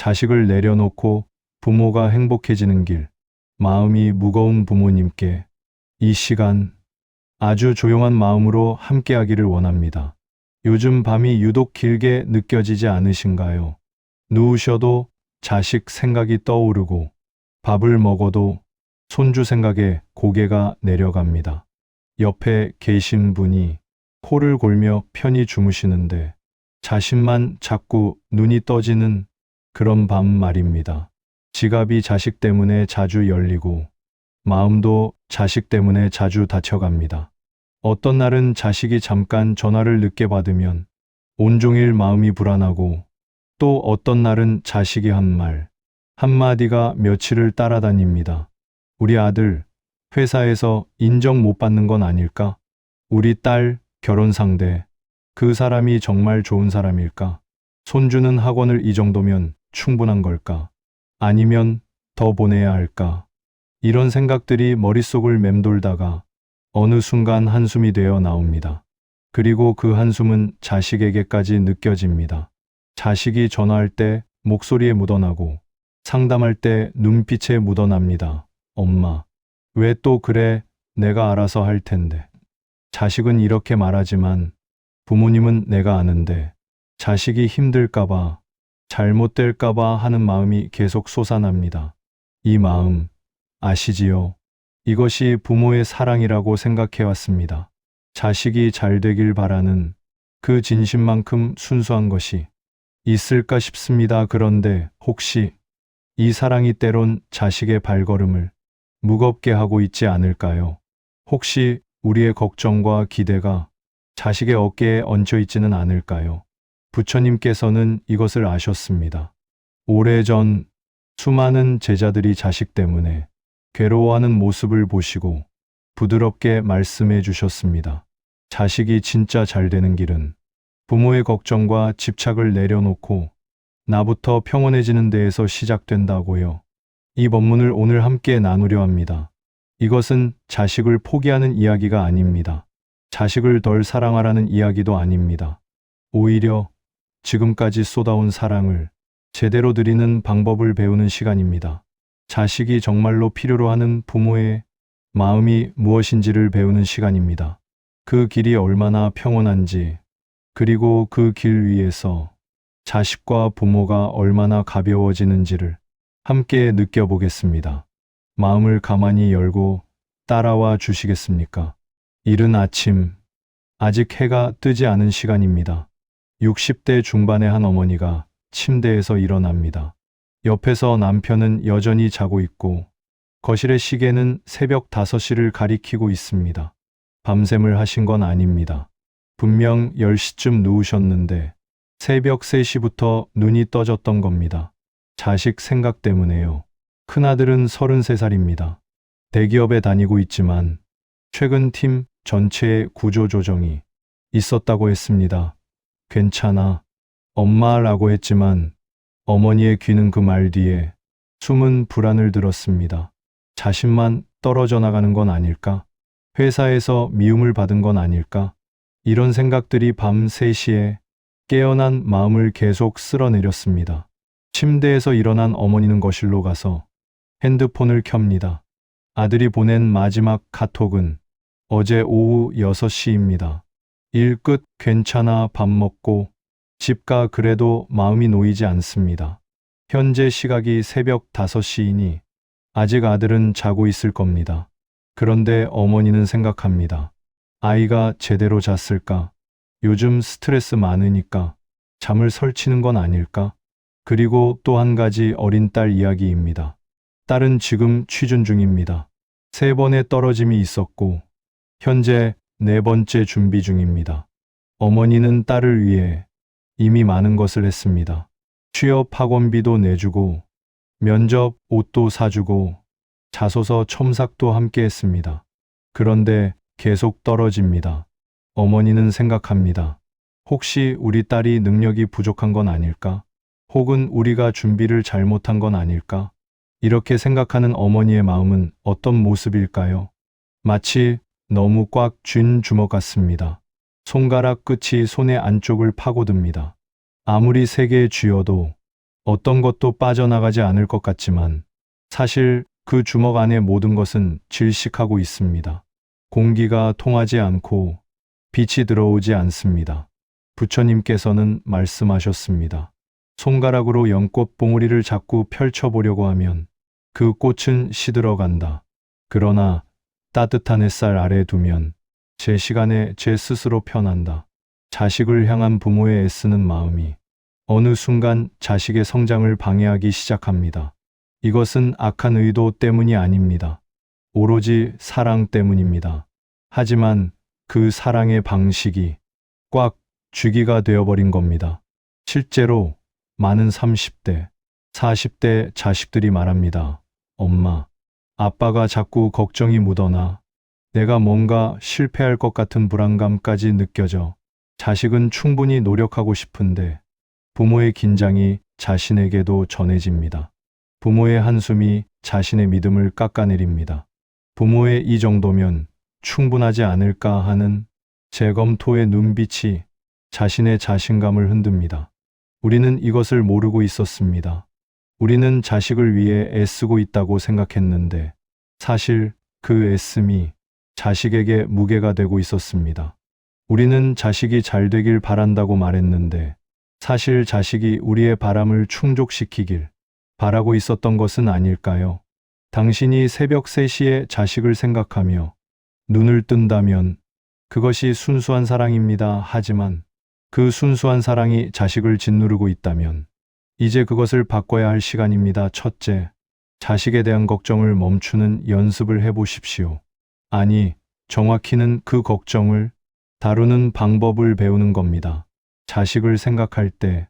자식을 내려놓고 부모가 행복해지는 길, 마음이 무거운 부모님께 이 시간 아주 조용한 마음으로 함께하기를 원합니다. 요즘 밤이 유독 길게 느껴지지 않으신가요? 누우셔도 자식 생각이 떠오르고 밥을 먹어도 손주 생각에 고개가 내려갑니다. 옆에 계신 분이 코를 골며 편히 주무시는데 자신만 자꾸 눈이 떠지는 그런 밤 말입니다. 지갑이 자식 때문에 자주 열리고 마음도 자식 때문에 자주 다쳐갑니다. 어떤 날은 자식이 잠깐 전화를 늦게 받으면 온종일 마음이 불안하고 또 어떤 날은 자식이 한 말, 한마디가 며칠을 따라다닙니다. 우리 아들 회사에서 인정 못 받는 건 아닐까? 우리 딸 결혼 상대, 그 사람이 정말 좋은 사람일까? 손주는 학원을 이 정도면 충분한 걸까? 아니면 더 보내야 할까? 이런 생각들이 머릿속을 맴돌다가 어느 순간 한숨이 되어 나옵니다. 그리고 그 한숨은 자식에게까지 느껴집니다. 자식이 전화할 때 목소리에 묻어나고 상담할 때 눈빛에 묻어납니다. 엄마, 왜 또 그래? 내가 알아서 할 텐데. 자식은 이렇게 말하지만 부모님은 내가 아는데 자식이 힘들까봐, 잘못될까봐 하는 마음이 계속 솟아납니다. 이 마음 아시지요? 이것이 부모의 사랑이라고 생각해왔습니다. 자식이 잘 되길 바라는 그 진심만큼 순수한 것이 있을까 싶습니다. 그런데 혹시 이 사랑이 때론 자식의 발걸음을 무겁게 하고 있지 않을까요? 혹시 우리의 걱정과 기대가 자식의 어깨에 얹혀 있지는 않을까요? 부처님께서는 이것을 아셨습니다. 오래전 수많은 제자들이 자식 때문에 괴로워하는 모습을 보시고 부드럽게 말씀해 주셨습니다. 자식이 진짜 잘 되는 길은 부모의 걱정과 집착을 내려놓고 나부터 평온해지는 데에서 시작된다고요. 이 법문을 오늘 함께 나누려 합니다. 이것은 자식을 포기하는 이야기가 아닙니다. 자식을 덜 사랑하라는 이야기도 아닙니다. 오히려 지금까지 쏟아온 사랑을 제대로 드리는 방법을 배우는 시간입니다. 자식이 정말로 필요로 하는 부모의 마음이 무엇인지를 배우는 시간입니다. 그 길이 얼마나 평온한지, 그리고 그 길 위에서 자식과 부모가 얼마나 가벼워지는지를 함께 느껴보겠습니다. 마음을 가만히 열고 따라와 주시겠습니까? 이른 아침, 아직 해가 뜨지 않은 시간입니다. 60대 중반의 한 어머니가 침대에서 일어납니다. 옆에서 남편은 여전히 자고 있고 거실의 시계는 새벽 5시를 가리키고 있습니다. 밤샘을 하신 건 아닙니다. 분명 10시쯤 누우셨는데 새벽 3시부터 눈이 떠졌던 겁니다. 자식 생각 때문에요. 큰아들은 33살입니다. 대기업에 다니고 있지만 최근 팀 전체의 구조조정이 있었다고 했습니다. 괜찮아, 엄마라고 했지만 어머니의 귀는 그 말 뒤에 숨은 불안을 들었습니다. 자신만 떨어져 나가는 건 아닐까? 회사에서 미움을 받은 건 아닐까? 이런 생각들이 밤 3시에 깨어난 마음을 계속 쓸어내렸습니다. 침대에서 일어난 어머니는 거실로 가서 핸드폰을 켭니다. 아들이 보낸 마지막 카톡은 어제 오후 6시입니다. 일 끝, 괜찮아, 밥 먹고 집 가. 그래도 마음이 놓이지 않습니다. 현재 시각이 새벽 5시이니 아직 아들은 자고 있을 겁니다. 그런데 어머니는 생각합니다. 아이가 제대로 잤을까? 요즘 스트레스 많으니까 잠을 설치는 건 아닐까? 그리고 또 한 가지 어린 딸 이야기입니다. 딸은 지금 취준 중입니다. 3번의 떨어짐이 있었고 현재 4번째 준비 중입니다. 어머니는 딸을 위해 이미 많은 것을 했습니다. 취업 학원비도 내주고 면접 옷도 사주고 자소서 첨삭도 함께 했습니다. 그런데 계속 떨어집니다. 어머니는 생각합니다. 혹시 우리 딸이 능력이 부족한 건 아닐까? 혹은 우리가 준비를 잘못한 건 아닐까? 이렇게 생각하는 어머니의 마음은 어떤 모습일까요? 마치 너무 꽉 쥔 주먹 같습니다. 손가락 끝이 손의 안쪽을 파고듭니다. 아무리 세게 쥐어도 어떤 것도 빠져나가지 않을 것 같지만 사실 그 주먹 안에 모든 것은 질식하고 있습니다. 공기가 통하지 않고 빛이 들어오지 않습니다. 부처님께서는 말씀하셨습니다. 손가락으로 연꽃 봉우리를 자꾸 펼쳐보려고 하면 그 꽃은 시들어간다. 그러나 따뜻한 햇살 아래 두면 제 시간에 제 스스로 편한다. 자식을 향한 부모의 애쓰는 마음이 어느 순간 자식의 성장을 방해하기 시작합니다. 이것은 악한 의도 때문이 아닙니다. 오로지 사랑 때문입니다. 하지만 그 사랑의 방식이 꽉 쥐기가 되어버린 겁니다. 실제로 많은 30대, 40대 자식들이 말합니다. 엄마, 아빠가 자꾸 걱정이 묻어나 내가 뭔가 실패할 것 같은 불안감까지 느껴져. 자식은 충분히 노력하고 싶은데 부모의 긴장이 자신에게도 전해집니다. 부모의 한숨이 자신의 믿음을 깎아내립니다. 부모의 이 정도면 충분하지 않을까 하는 재검토의 눈빛이 자신의 자신감을 흔듭니다. 우리는 이것을 모르고 있었습니다. 우리는 자식을 위해 애쓰고 있다고 생각했는데 사실 그 애씀이 자식에게 무게가 되고 있었습니다. 우리는 자식이 잘 되길 바란다고 말했는데 사실 자식이 우리의 바람을 충족시키길 바라고 있었던 것은 아닐까요? 당신이 새벽 3시에 자식을 생각하며 눈을 뜬다면 그것이 순수한 사랑입니다. 하지만 그 순수한 사랑이 자식을 짓누르고 있다면 이제 그것을 바꿔야 할 시간입니다. 첫째, 자식에 대한 걱정을 멈추는 연습을 해보십시오. 아니, 정확히는 그 걱정을 다루는 방법을 배우는 겁니다. 자식을 생각할 때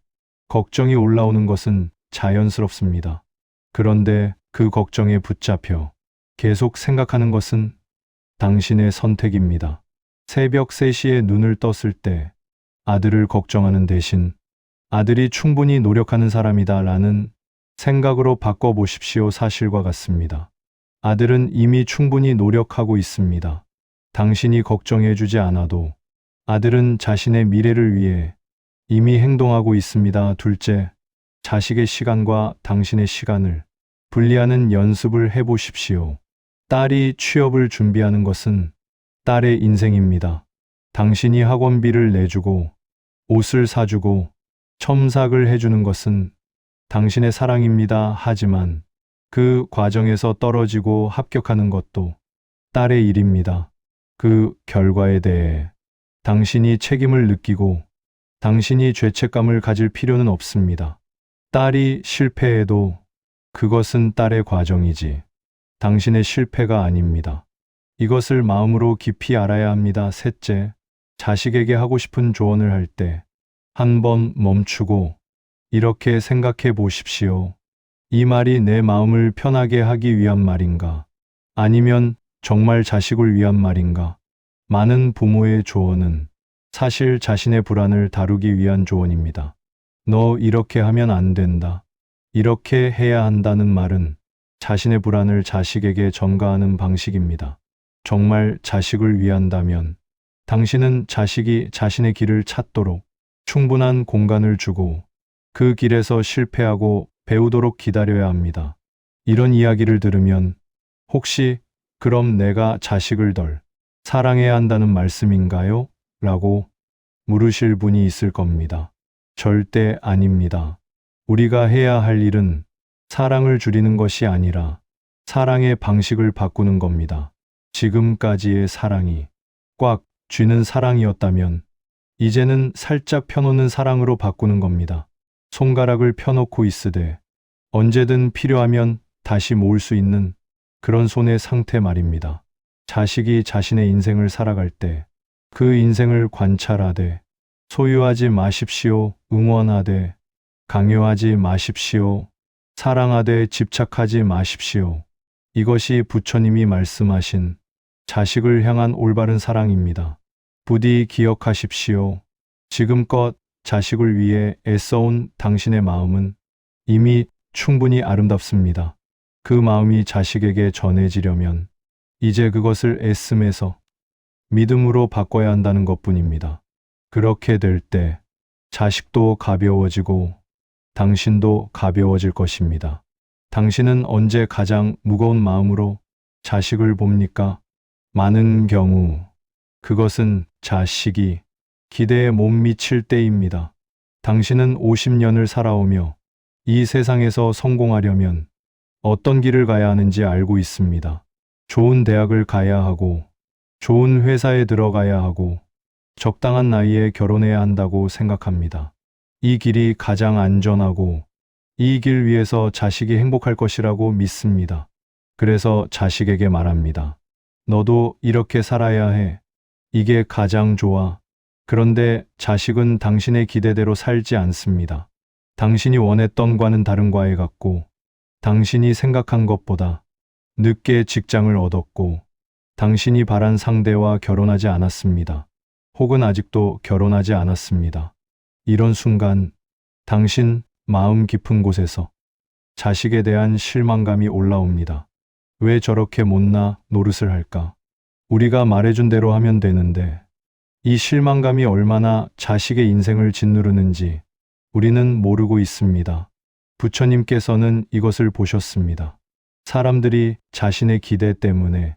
걱정이 올라오는 것은 자연스럽습니다. 그런데 그 걱정에 붙잡혀 계속 생각하는 것은 당신의 선택입니다. 새벽 3시에 눈을 떴을 때 아들을 걱정하는 대신 아들이 충분히 노력하는 사람이다 라는 생각으로 바꿔보십시오. 사실과 같습니다. 아들은 이미 충분히 노력하고 있습니다. 당신이 걱정해주지 않아도 아들은 자신의 미래를 위해 이미 행동하고 있습니다. 둘째, 자식의 시간과 당신의 시간을 분리하는 연습을 해보십시오. 딸이 취업을 준비하는 것은 딸의 인생입니다. 당신이 학원비를 내주고 옷을 사주고 첨삭을 해주는 것은 당신의 사랑입니다. 하지만 그 과정에서 떨어지고 합격하는 것도 딸의 일입니다. 그 결과에 대해 당신이 책임을 느끼고 당신이 죄책감을 가질 필요는 없습니다. 딸이 실패해도 그것은 딸의 과정이지 당신의 실패가 아닙니다. 이것을 마음으로 깊이 알아야 합니다. 셋째, 자식에게 하고 싶은 조언을 할 때 한 번 멈추고 이렇게 생각해 보십시오. 이 말이 내 마음을 편하게 하기 위한 말인가? 아니면 정말 자식을 위한 말인가? 많은 부모의 조언은 사실 자신의 불안을 다루기 위한 조언입니다. 너 이렇게 하면 안 된다. 이렇게 해야 한다는 말은 자신의 불안을 자식에게 전가하는 방식입니다. 정말 자식을 위한다면 당신은 자식이 자신의 길을 찾도록 충분한 공간을 주고 그 길에서 실패하고 배우도록 기다려야 합니다. 이런 이야기를 들으면 혹시 그럼 내가 자식을 덜 사랑해야 한다는 말씀인가요? 라고 물으실 분이 있을 겁니다. 절대 아닙니다. 우리가 해야 할 일은 사랑을 줄이는 것이 아니라 사랑의 방식을 바꾸는 겁니다. 지금까지의 사랑이 꽉 쥐는 사랑이었다면 이제는 살짝 펴놓는 사랑으로 바꾸는 겁니다. 손가락을 펴놓고 있으되 언제든 필요하면 다시 모을 수 있는 그런 손의 상태 말입니다. 자식이 자신의 인생을 살아갈 때 그 인생을 관찰하되 소유하지 마십시오. 응원하되 강요하지 마십시오. 사랑하되 집착하지 마십시오. 이것이 부처님이 말씀하신 자식을 향한 올바른 사랑입니다. 부디 기억하십시오. 지금껏 자식을 위해 애써온 당신의 마음은 이미 충분히 아름답습니다. 그 마음이 자식에게 전해지려면 이제 그것을 애씀에서 믿음으로 바꿔야 한다는 것뿐입니다. 그렇게 될 때 자식도 가벼워지고 당신도 가벼워질 것입니다. 당신은 언제 가장 무거운 마음으로 자식을 봅니까? 많은 경우 그것은 자식이 기대에 못 미칠 때입니다. 당신은 50년을 살아오며 이 세상에서 성공하려면 어떤 길을 가야 하는지 알고 있습니다. 좋은 대학을 가야 하고, 좋은 회사에 들어가야 하고, 적당한 나이에 결혼해야 한다고 생각합니다. 이 길이 가장 안전하고, 이 길 위에서 자식이 행복할 것이라고 믿습니다. 그래서 자식에게 말합니다. 너도 이렇게 살아야 해. 이게 가장 좋아. 그런데 자식은 당신의 기대대로 살지 않습니다. 당신이 원했던 과는 다른 과에 갔고, 당신이 생각한 것보다 늦게 직장을 얻었고, 당신이 바란 상대와 결혼하지 않았습니다. 혹은 아직도 결혼하지 않았습니다. 이런 순간, 당신 마음 깊은 곳에서 자식에 대한 실망감이 올라옵니다. 왜 저렇게 못나 노릇을 할까? 우리가 말해준 대로 하면 되는데, 이 실망감이 얼마나 자식의 인생을 짓누르는지 우리는 모르고 있습니다. 부처님께서는 이것을 보셨습니다. 사람들이 자신의 기대 때문에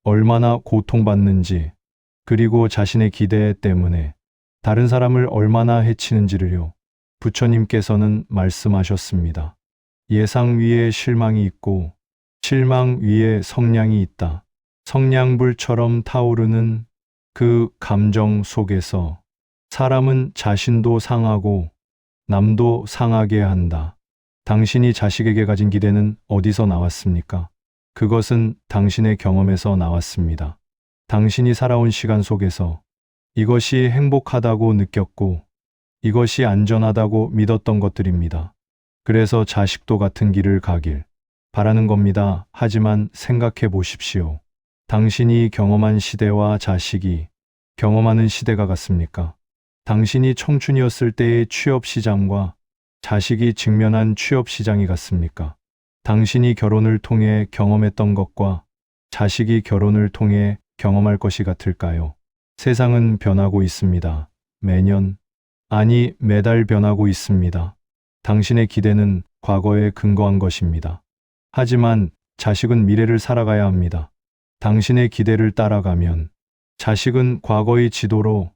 얼마나 고통받는지, 그리고 자신의 기대 때문에 다른 사람을 얼마나 해치는지를요. 부처님께서는 말씀하셨습니다. 예상 위에 실망이 있고 실망 위에 성량이 있다. 성냥불처럼 타오르는 그 감정 속에서 사람은 자신도 상하고 남도 상하게 한다. 당신이 자식에게 가진 기대는 어디서 나왔습니까? 그것은 당신의 경험에서 나왔습니다. 당신이 살아온 시간 속에서 이것이 행복하다고 느꼈고 이것이 안전하다고 믿었던 것들입니다. 그래서 자식도 같은 길을 가길 바라는 겁니다. 하지만 생각해 보십시오. 당신이 경험한 시대와 자식이 경험하는 시대가 같습니까? 당신이 청춘이었을 때의 취업 시장과 자식이 직면한 취업 시장이 같습니까? 당신이 결혼을 통해 경험했던 것과 자식이 결혼을 통해 경험할 것이 같을까요? 세상은 변하고 있습니다. 매년, 아니 매달 변하고 있습니다. 당신의 기대는 과거에 근거한 것입니다. 하지만 자식은 미래를 살아가야 합니다. 당신의 기대를 따라가면 자식은 과거의 지도로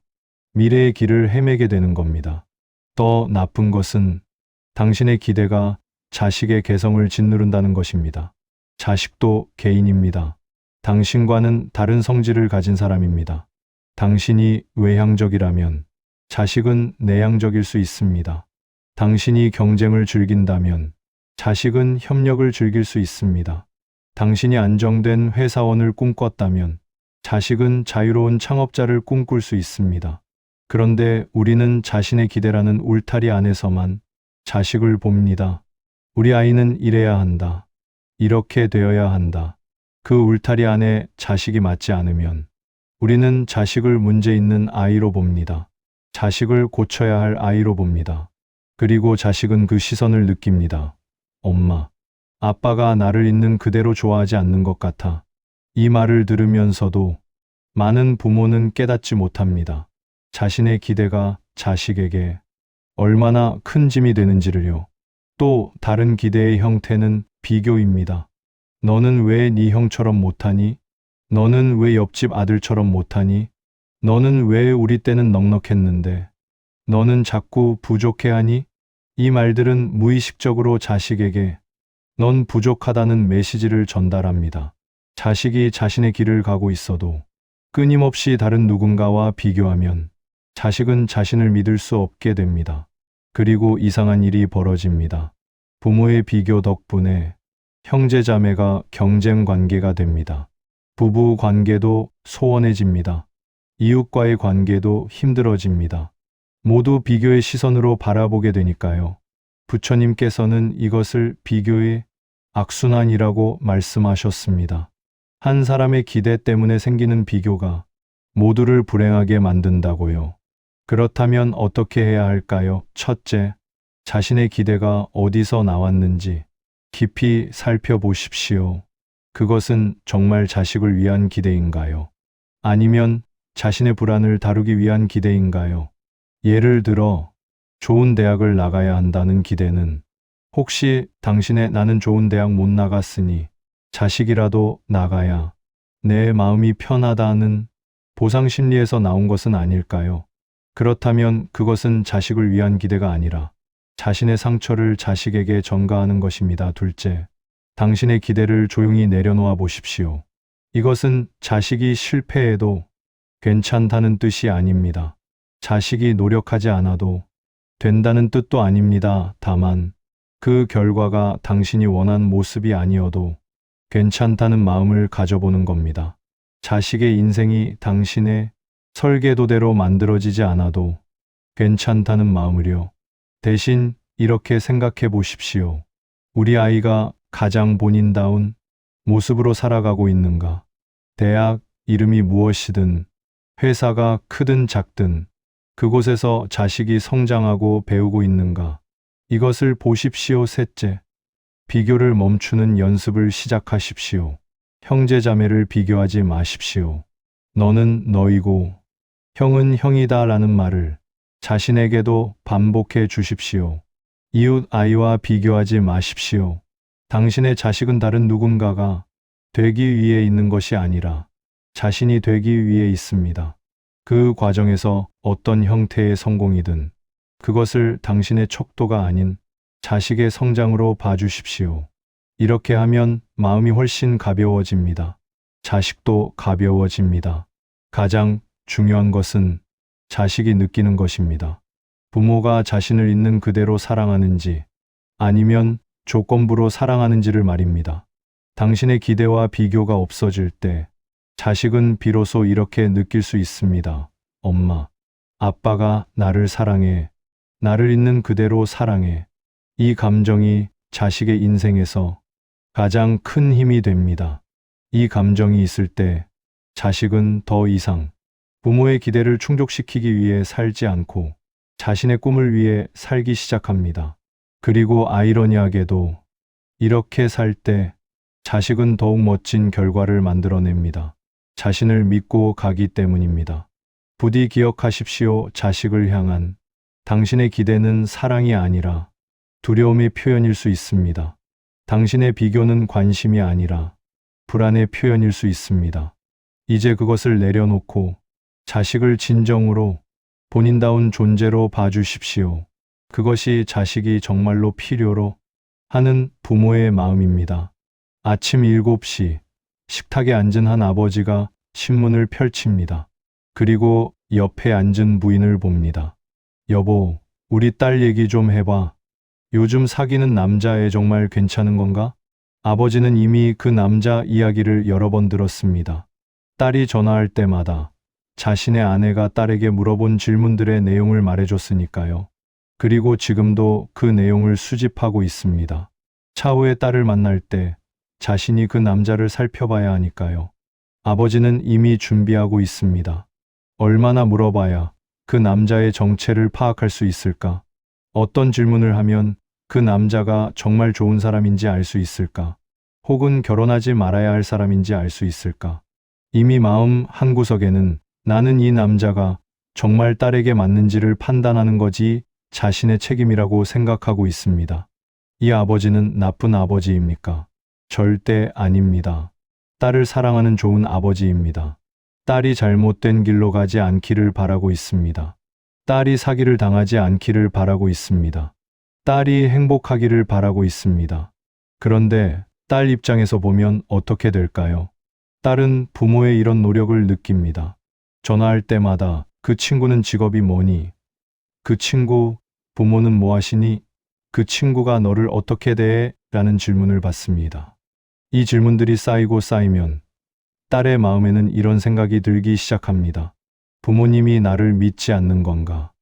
미래의 길을 헤매게 되는 겁니다. 더 나쁜 것은 당신의 기대가 자식의 개성을 짓누른다는 것입니다. 자식도 개인입니다. 당신과는 다른 성질을 가진 사람입니다. 당신이 외향적이라면 자식은 내향적일 수 있습니다. 당신이 경쟁을 즐긴다면 자식은 협력을 즐길 수 있습니다. 당신이 안정된 회사원을 꿈꿨다면 자식은 자유로운 창업자를 꿈꿀 수 있습니다. 그런데 우리는 자신의 기대라는 울타리 안에서만 자식을 봅니다. 우리 아이는 이래야 한다. 이렇게 되어야 한다. 그 울타리 안에 자식이 맞지 않으면 우리는 자식을 문제 있는 아이로 봅니다. 자식을 고쳐야 할 아이로 봅니다. 그리고 자식은 그 시선을 느낍니다. 엄마, 아빠가 나를 있는 그대로 좋아하지 않는 것 같아. 이 말을 들으면서도 많은 부모는 깨닫지 못합니다. 자신의 기대가 자식에게 얼마나 큰 짐이 되는지를요. 또 다른 기대의 형태는 비교입니다. 너는 왜 네 형처럼 못하니? 너는 왜 옆집 아들처럼 못하니? 너는 왜 우리 때는 넉넉했는데? 너는 자꾸 부족해하니? 이 말들은 무의식적으로 자식에게 넌 부족하다는 메시지를 전달합니다. 자식이 자신의 길을 가고 있어도 끊임없이 다른 누군가와 비교하면 자식은 자신을 믿을 수 없게 됩니다. 그리고 이상한 일이 벌어집니다. 부모의 비교 덕분에 형제자매가 경쟁 관계가 됩니다. 부부 관계도 소원해집니다. 이웃과의 관계도 힘들어집니다. 모두 비교의 시선으로 바라보게 되니까요. 부처님께서는 이것을 비교의 악순환이라고 말씀하셨습니다. 한 사람의 기대 때문에 생기는 비교가 모두를 불행하게 만든다고요. 그렇다면 어떻게 해야 할까요? 첫째, 자신의 기대가 어디서 나왔는지 깊이 살펴보십시오. 그것은 정말 자식을 위한 기대인가요? 아니면 자신의 불안을 다루기 위한 기대인가요? 예를 들어 좋은 대학을 나가야 한다는 기대는, 혹시 당신의 나는 좋은 대학 못 나갔으니 자식이라도 나가야 내 마음이 편하다는 보상 심리에서 나온 것은 아닐까요? 그렇다면 그것은 자식을 위한 기대가 아니라 자신의 상처를 자식에게 전가하는 것입니다. 둘째, 당신의 기대를 조용히 내려놓아 보십시오. 이것은 자식이 실패해도 괜찮다는 뜻이 아닙니다. 자식이 노력하지 않아도 된다는 뜻도 아닙니다. 다만 그 결과가 당신이 원한 모습이 아니어도 괜찮다는 마음을 가져보는 겁니다. 자식의 인생이 당신의 설계도대로 만들어지지 않아도 괜찮다는 마음을요. 대신 이렇게 생각해 보십시오. 우리 아이가 가장 본인다운 모습으로 살아가고 있는가? 대학, 이름이 무엇이든, 회사가 크든 작든, 그곳에서 자식이 성장하고 배우고 있는가? 이것을 보십시오. 셋째, 비교를 멈추는 연습을 시작하십시오. 형제 자매를 비교하지 마십시오. 너는 너이고 형은 형이다 라는 말을 자신에게도 반복해 주십시오. 이웃 아이와 비교하지 마십시오. 당신의 자식은 다른 누군가가 되기 위해 있는 것이 아니라 자신이 되기 위해 있습니다. 그 과정에서 어떤 형태의 성공이든 그것을 당신의 척도가 아닌 자식의 성장으로 봐주십시오. 이렇게 하면 마음이 훨씬 가벼워집니다. 자식도 가벼워집니다. 가장 중요한 것은 자식이 느끼는 것입니다. 부모가 자신을 있는 그대로 사랑하는지 아니면 조건부로 사랑하는지를 말입니다. 당신의 기대와 비교가 없어질 때 자식은 비로소 이렇게 느낄 수 있습니다. 엄마, 아빠가 나를 사랑해. 나를 있는 그대로 사랑해. 이 감정이 자식의 인생에서 가장 큰 힘이 됩니다. 이 감정이 있을 때 자식은 더 이상 부모의 기대를 충족시키기 위해 살지 않고 자신의 꿈을 위해 살기 시작합니다. 그리고 아이러니하게도 이렇게 살 때 자식은 더욱 멋진 결과를 만들어냅니다. 자신을 믿고 가기 때문입니다. 부디 기억하십시오. 자식을 향한 당신의 기대는 사랑이 아니라 두려움의 표현일 수 있습니다. 당신의 비교는 관심이 아니라 불안의 표현일 수 있습니다. 이제 그것을 내려놓고 자식을 진정으로 본인다운 존재로 봐주십시오. 그것이 자식이 정말로 필요로 하는 부모의 마음입니다. 아침 7시 식탁에 앉은 한 아버지가 신문을 펼칩니다. 그리고 옆에 앉은 부인을 봅니다. 여보, 우리 딸 얘기 좀 해봐. 요즘 사귀는 남자애 정말 괜찮은 건가? 아버지는 이미 그 남자 이야기를 여러 번 들었습니다. 딸이 전화할 때마다 자신의 아내가 딸에게 물어본 질문들의 내용을 말해줬으니까요. 그리고 지금도 그 내용을 수집하고 있습니다. 차후에 딸을 만날 때 자신이 그 남자를 살펴봐야 하니까요. 아버지는 이미 준비하고 있습니다. 얼마나 물어봐야 그 남자의 정체를 파악할 수 있을까? 어떤 질문을 하면 그 남자가 정말 좋은 사람인지 알 수 있을까? 혹은 결혼하지 말아야 할 사람인지 알 수 있을까? 이미 마음 한구석에는 나는 이 남자가 정말 딸에게 맞는지를 판단하는 거지 자신의 책임이라고 생각하고 있습니다. 이 아버지는 나쁜 아버지입니까? 절대 아닙니다. 딸을 사랑하는 좋은 아버지입니다. 딸이 잘못된 길로 가지 않기를 바라고 있습니다. 딸이 사기를 당하지 않기를 바라고 있습니다. 딸이 행복하기를 바라고 있습니다. 그런데 딸 입장에서 보면 어떻게 될까요? 딸은 부모의 이런 노력을 느낍니다. 전화할 때마다 그 친구는 직업이 뭐니? 그 친구 부모는 뭐 하시니? 그 친구가 너를 어떻게 대해? 라는 질문을 받습니다. 이 질문들이 쌓이고 쌓이면 딸의 마음에는 이런 생각이 들기 시작합니다. 부모님이 나를 믿지 않는 건가?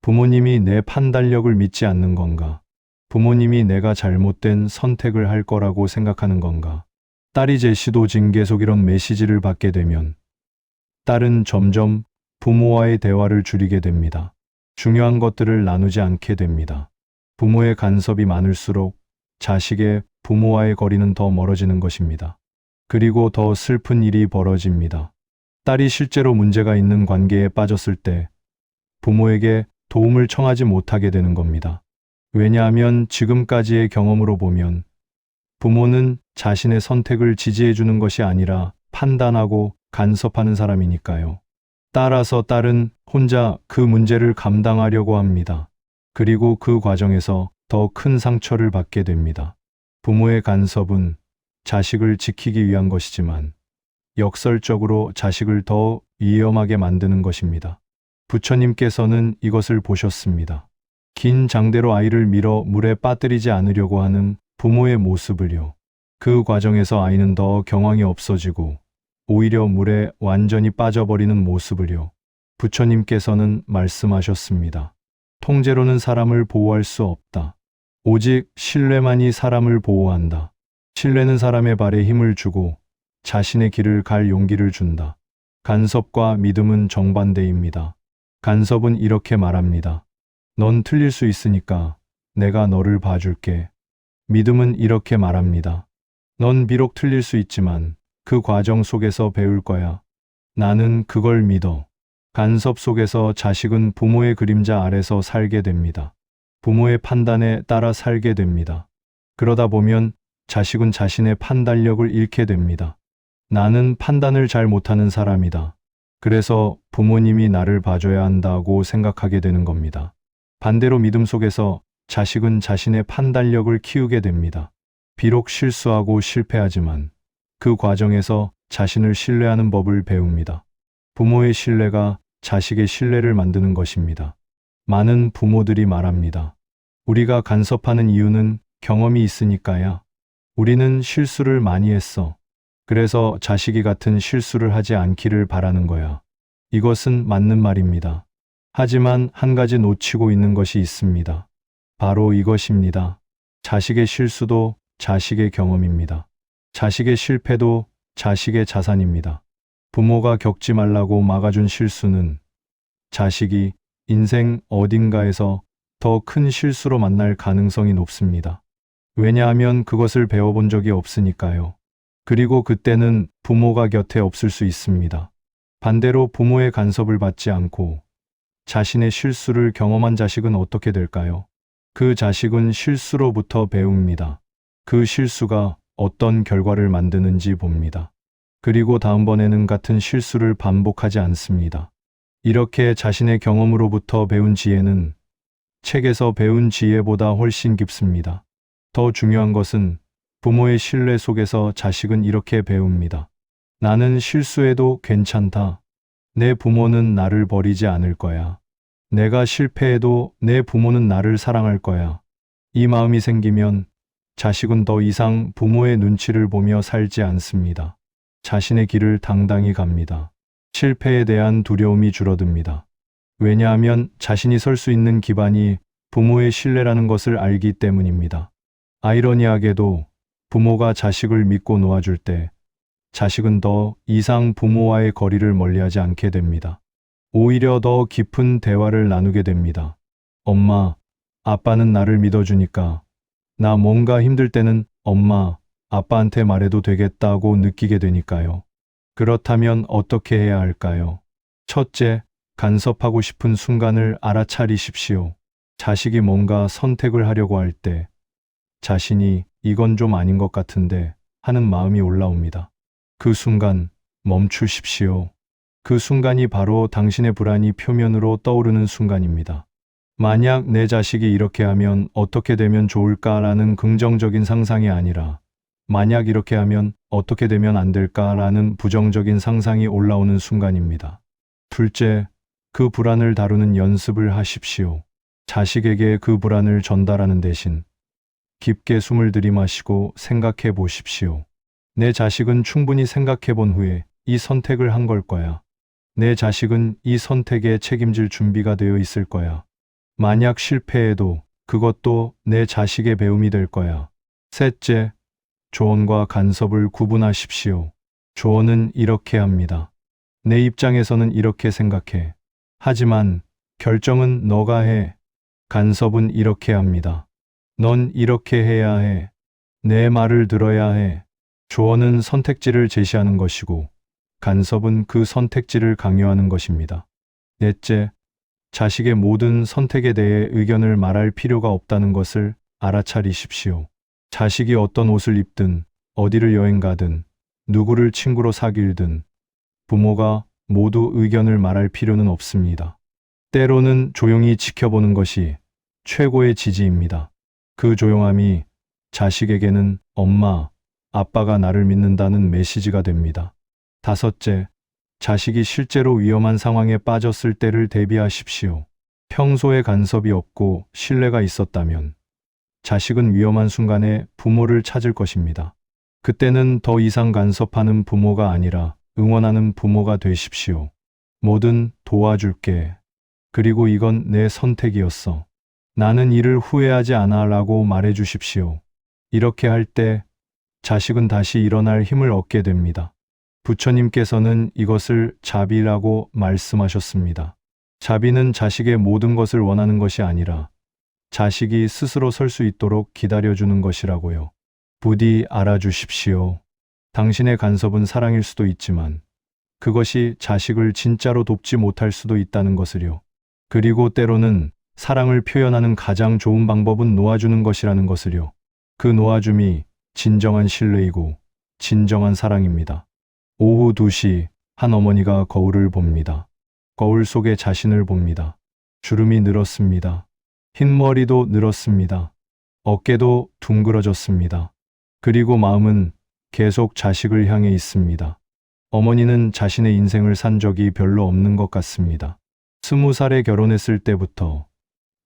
부모님이 내 판단력을 믿지 않는 건가? 부모님이 내가 잘못된 선택을 할 거라고 생각하는 건가? 딸이 제시도 징계속 이런 메시지를 받게 되면 딸은 점점 부모와의 대화를 줄이게 됩니다. 중요한 것들을 나누지 않게 됩니다. 부모의 간섭이 많을수록 자식의 부모와의 거리는 더 멀어지는 것입니다. 그리고 더 슬픈 일이 벌어집니다. 딸이 실제로 문제가 있는 관계에 빠졌을 때 부모에게 도움을 청하지 못하게 되는 겁니다. 왜냐하면 지금까지의 경험으로 보면 부모는 자신의 선택을 지지해 주는 것이 아니라 판단하고 간섭하는 사람이니까요. 따라서 딸은 혼자 그 문제를 감당하려고 합니다. 그리고 그 과정에서 더 큰 상처를 받게 됩니다. 부모의 간섭은 자식을 지키기 위한 것이지만 역설적으로 자식을 더 위험하게 만드는 것입니다. 부처님께서는 이것을 보셨습니다. 긴 장대로 아이를 밀어 물에 빠뜨리지 않으려고 하는 부모의 모습을요. 그 과정에서 아이는 더 경황이 없어지고 오히려 물에 완전히 빠져버리는 모습을요. 부처님께서는 말씀하셨습니다. 통제로는 사람을 보호할 수 없다. 오직 신뢰만이 사람을 보호한다. 신뢰는 사람의 발에 힘을 주고 자신의 길을 갈 용기를 준다. 간섭과 믿음은 정반대입니다. 간섭은 이렇게 말합니다. 넌 틀릴 수 있으니까 내가 너를 봐줄게. 믿음은 이렇게 말합니다. 넌 비록 틀릴 수 있지만 그 과정 속에서 배울 거야. 나는 그걸 믿어. 간섭 속에서 자식은 부모의 그림자 아래서 살게 됩니다. 부모의 판단에 따라 살게 됩니다. 그러다 보면 자식은 자신의 판단력을 잃게 됩니다. 나는 판단을 잘 못하는 사람이다. 그래서 부모님이 나를 봐줘야 한다고 생각하게 되는 겁니다. 반대로 믿음 속에서 자식은 자신의 판단력을 키우게 됩니다. 비록 실수하고 실패하지만 그 과정에서 자신을 신뢰하는 법을 배웁니다. 부모의 신뢰가 자식의 신뢰를 만드는 것입니다. 많은 부모들이 말합니다. 우리가 간섭하는 이유는 경험이 있으니까야. 우리는 실수를 많이 했어. 그래서 자식이 같은 실수를 하지 않기를 바라는 거야. 이것은 맞는 말입니다. 하지만 한 가지 놓치고 있는 것이 있습니다. 바로 이것입니다. 자식의 실수도 자식의 경험입니다. 자식의 실패도 자식의 자산입니다. 부모가 겪지 말라고 막아준 실수는 자식이 인생 어딘가에서 더 큰 실수로 만날 가능성이 높습니다. 왜냐하면 그것을 배워본 적이 없으니까요. 그리고 그때는 부모가 곁에 없을 수 있습니다. 반대로 부모의 간섭을 받지 않고 자신의 실수를 경험한 자식은 어떻게 될까요? 그 자식은 실수로부터 배웁니다. 그 실수가 어떤 결과를 만드는지 봅니다. 그리고 다음번에는 같은 실수를 반복하지 않습니다. 이렇게 자신의 경험으로부터 배운 지혜는 책에서 배운 지혜보다 훨씬 깊습니다. 더 중요한 것은 부모의 신뢰 속에서 자식은 이렇게 배웁니다. 나는 실수해도 괜찮다. 내 부모는 나를 버리지 않을 거야. 내가 실패해도 내 부모는 나를 사랑할 거야. 이 마음이 생기면 자식은 더 이상 부모의 눈치를 보며 살지 않습니다. 자신의 길을 당당히 갑니다. 실패에 대한 두려움이 줄어듭니다. 왜냐하면 자신이 설 수 있는 기반이 부모의 신뢰라는 것을 알기 때문입니다. 아이러니하게도 부모가 자식을 믿고 놓아줄 때 자식은 더 이상 부모와의 거리를 멀리하지 않게 됩니다. 오히려 더 깊은 대화를 나누게 됩니다. 엄마, 아빠는 나를 믿어주니까 나 뭔가 힘들 때는 엄마, 아빠한테 말해도 되겠다고 느끼게 되니까요. 그렇다면 어떻게 해야 할까요? 첫째, 간섭하고 싶은 순간을 알아차리십시오. 자식이 뭔가 선택을 하려고 할 때 자신이 이건 좀 아닌 것 같은데 하는 마음이 올라옵니다. 그 순간 멈추십시오. 그 순간이 바로 당신의 불안이 표면으로 떠오르는 순간입니다. 만약 내 자식이 이렇게 하면 어떻게 되면 좋을까라는 긍정적인 상상이 아니라 만약 이렇게 하면 어떻게 되면 안 될까라는 부정적인 상상이 올라오는 순간입니다. 둘째, 그 불안을 다루는 연습을 하십시오. 자식에게 그 불안을 전달하는 대신 깊게 숨을 들이마시고 생각해 보십시오. 내 자식은 충분히 생각해 본 후에 이 선택을 한 걸 거야. 내 자식은 이 선택에 책임질 준비가 되어 있을 거야. 만약 실패해도 그것도 내 자식의 배움이 될 거야. 셋째, 조언과 간섭을 구분하십시오. 조언은 이렇게 합니다. 내 입장에서는 이렇게 생각해. 하지만 결정은 너가 해. 간섭은 이렇게 합니다. 넌 이렇게 해야 해. 내 말을 들어야 해. 조언은 선택지를 제시하는 것이고 간섭은 그 선택지를 강요하는 것입니다. 넷째, 자식의 모든 선택에 대해 의견을 말할 필요가 없다는 것을 알아차리십시오. 자식이 어떤 옷을 입든, 어디를 여행 가든, 누구를 친구로 사귀든, 부모가 모두 의견을 말할 필요는 없습니다. 때로는 조용히 지켜보는 것이 최고의 지지입니다. 그 조용함이 자식에게는 엄마, 아빠가 나를 믿는다는 메시지가 됩니다. 다섯째, 자식이 실제로 위험한 상황에 빠졌을 때를 대비하십시오. 평소에 간섭이 없고 신뢰가 있었다면 자식은 위험한 순간에 부모를 찾을 것입니다. 그때는 더 이상 간섭하는 부모가 아니라 응원하는 부모가 되십시오. 뭐든 도와줄게. 그리고 이건 내 선택이었어. 나는 이를 후회하지 않아 라고 말해 주십시오. 이렇게 할 때 자식은 다시 일어날 힘을 얻게 됩니다. 부처님께서는 이것을 자비라고 말씀하셨습니다. 자비는 자식의 모든 것을 원하는 것이 아니라 자식이 스스로 설 수 있도록 기다려주는 것이라고요. 부디 알아주십시오. 당신의 간섭은 사랑일 수도 있지만 그것이 자식을 진짜로 돕지 못할 수도 있다는 것을요. 그리고 때로는 사랑을 표현하는 가장 좋은 방법은 놓아주는 것이라는 것을요. 그 놓아줌이 진정한 신뢰이고 진정한 사랑입니다. 오후 2시 한 어머니가 거울을 봅니다. 거울 속에 자신을 봅니다. 주름이 늘었습니다. 흰머리도 늘었습니다. 어깨도 둥그러졌습니다. 그리고 마음은 계속 자식을 향해 있습니다. 어머니는 자신의 인생을 산 적이 별로 없는 것 같습니다. 20살에 결혼했을 때부터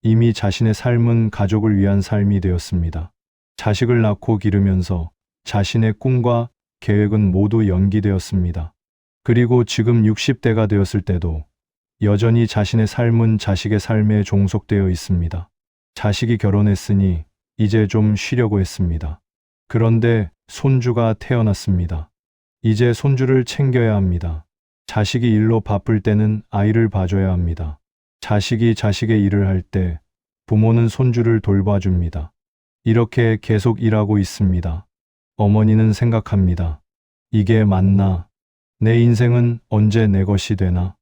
이미 자신의 삶은 가족을 위한 삶이 되었습니다. 자식을 낳고 기르면서 자신의 꿈과 계획은 모두 연기되었습니다. 그리고 지금 60대가 되었을 때도 여전히 자신의 삶은 자식의 삶에 종속되어 있습니다. 자식이 결혼했으니 이제 좀 쉬려고 했습니다. 그런데 손주가 태어났습니다. 이제 손주를 챙겨야 합니다. 자식이 일로 바쁠 때는 아이를 봐줘야 합니다. 자식이 자식의 일을 할 때 부모는 손주를 돌봐줍니다. 이렇게 계속 일하고 있습니다. 어머니는 생각합니다. 이게 맞나? 내 인생은 언제 내 것이 되나?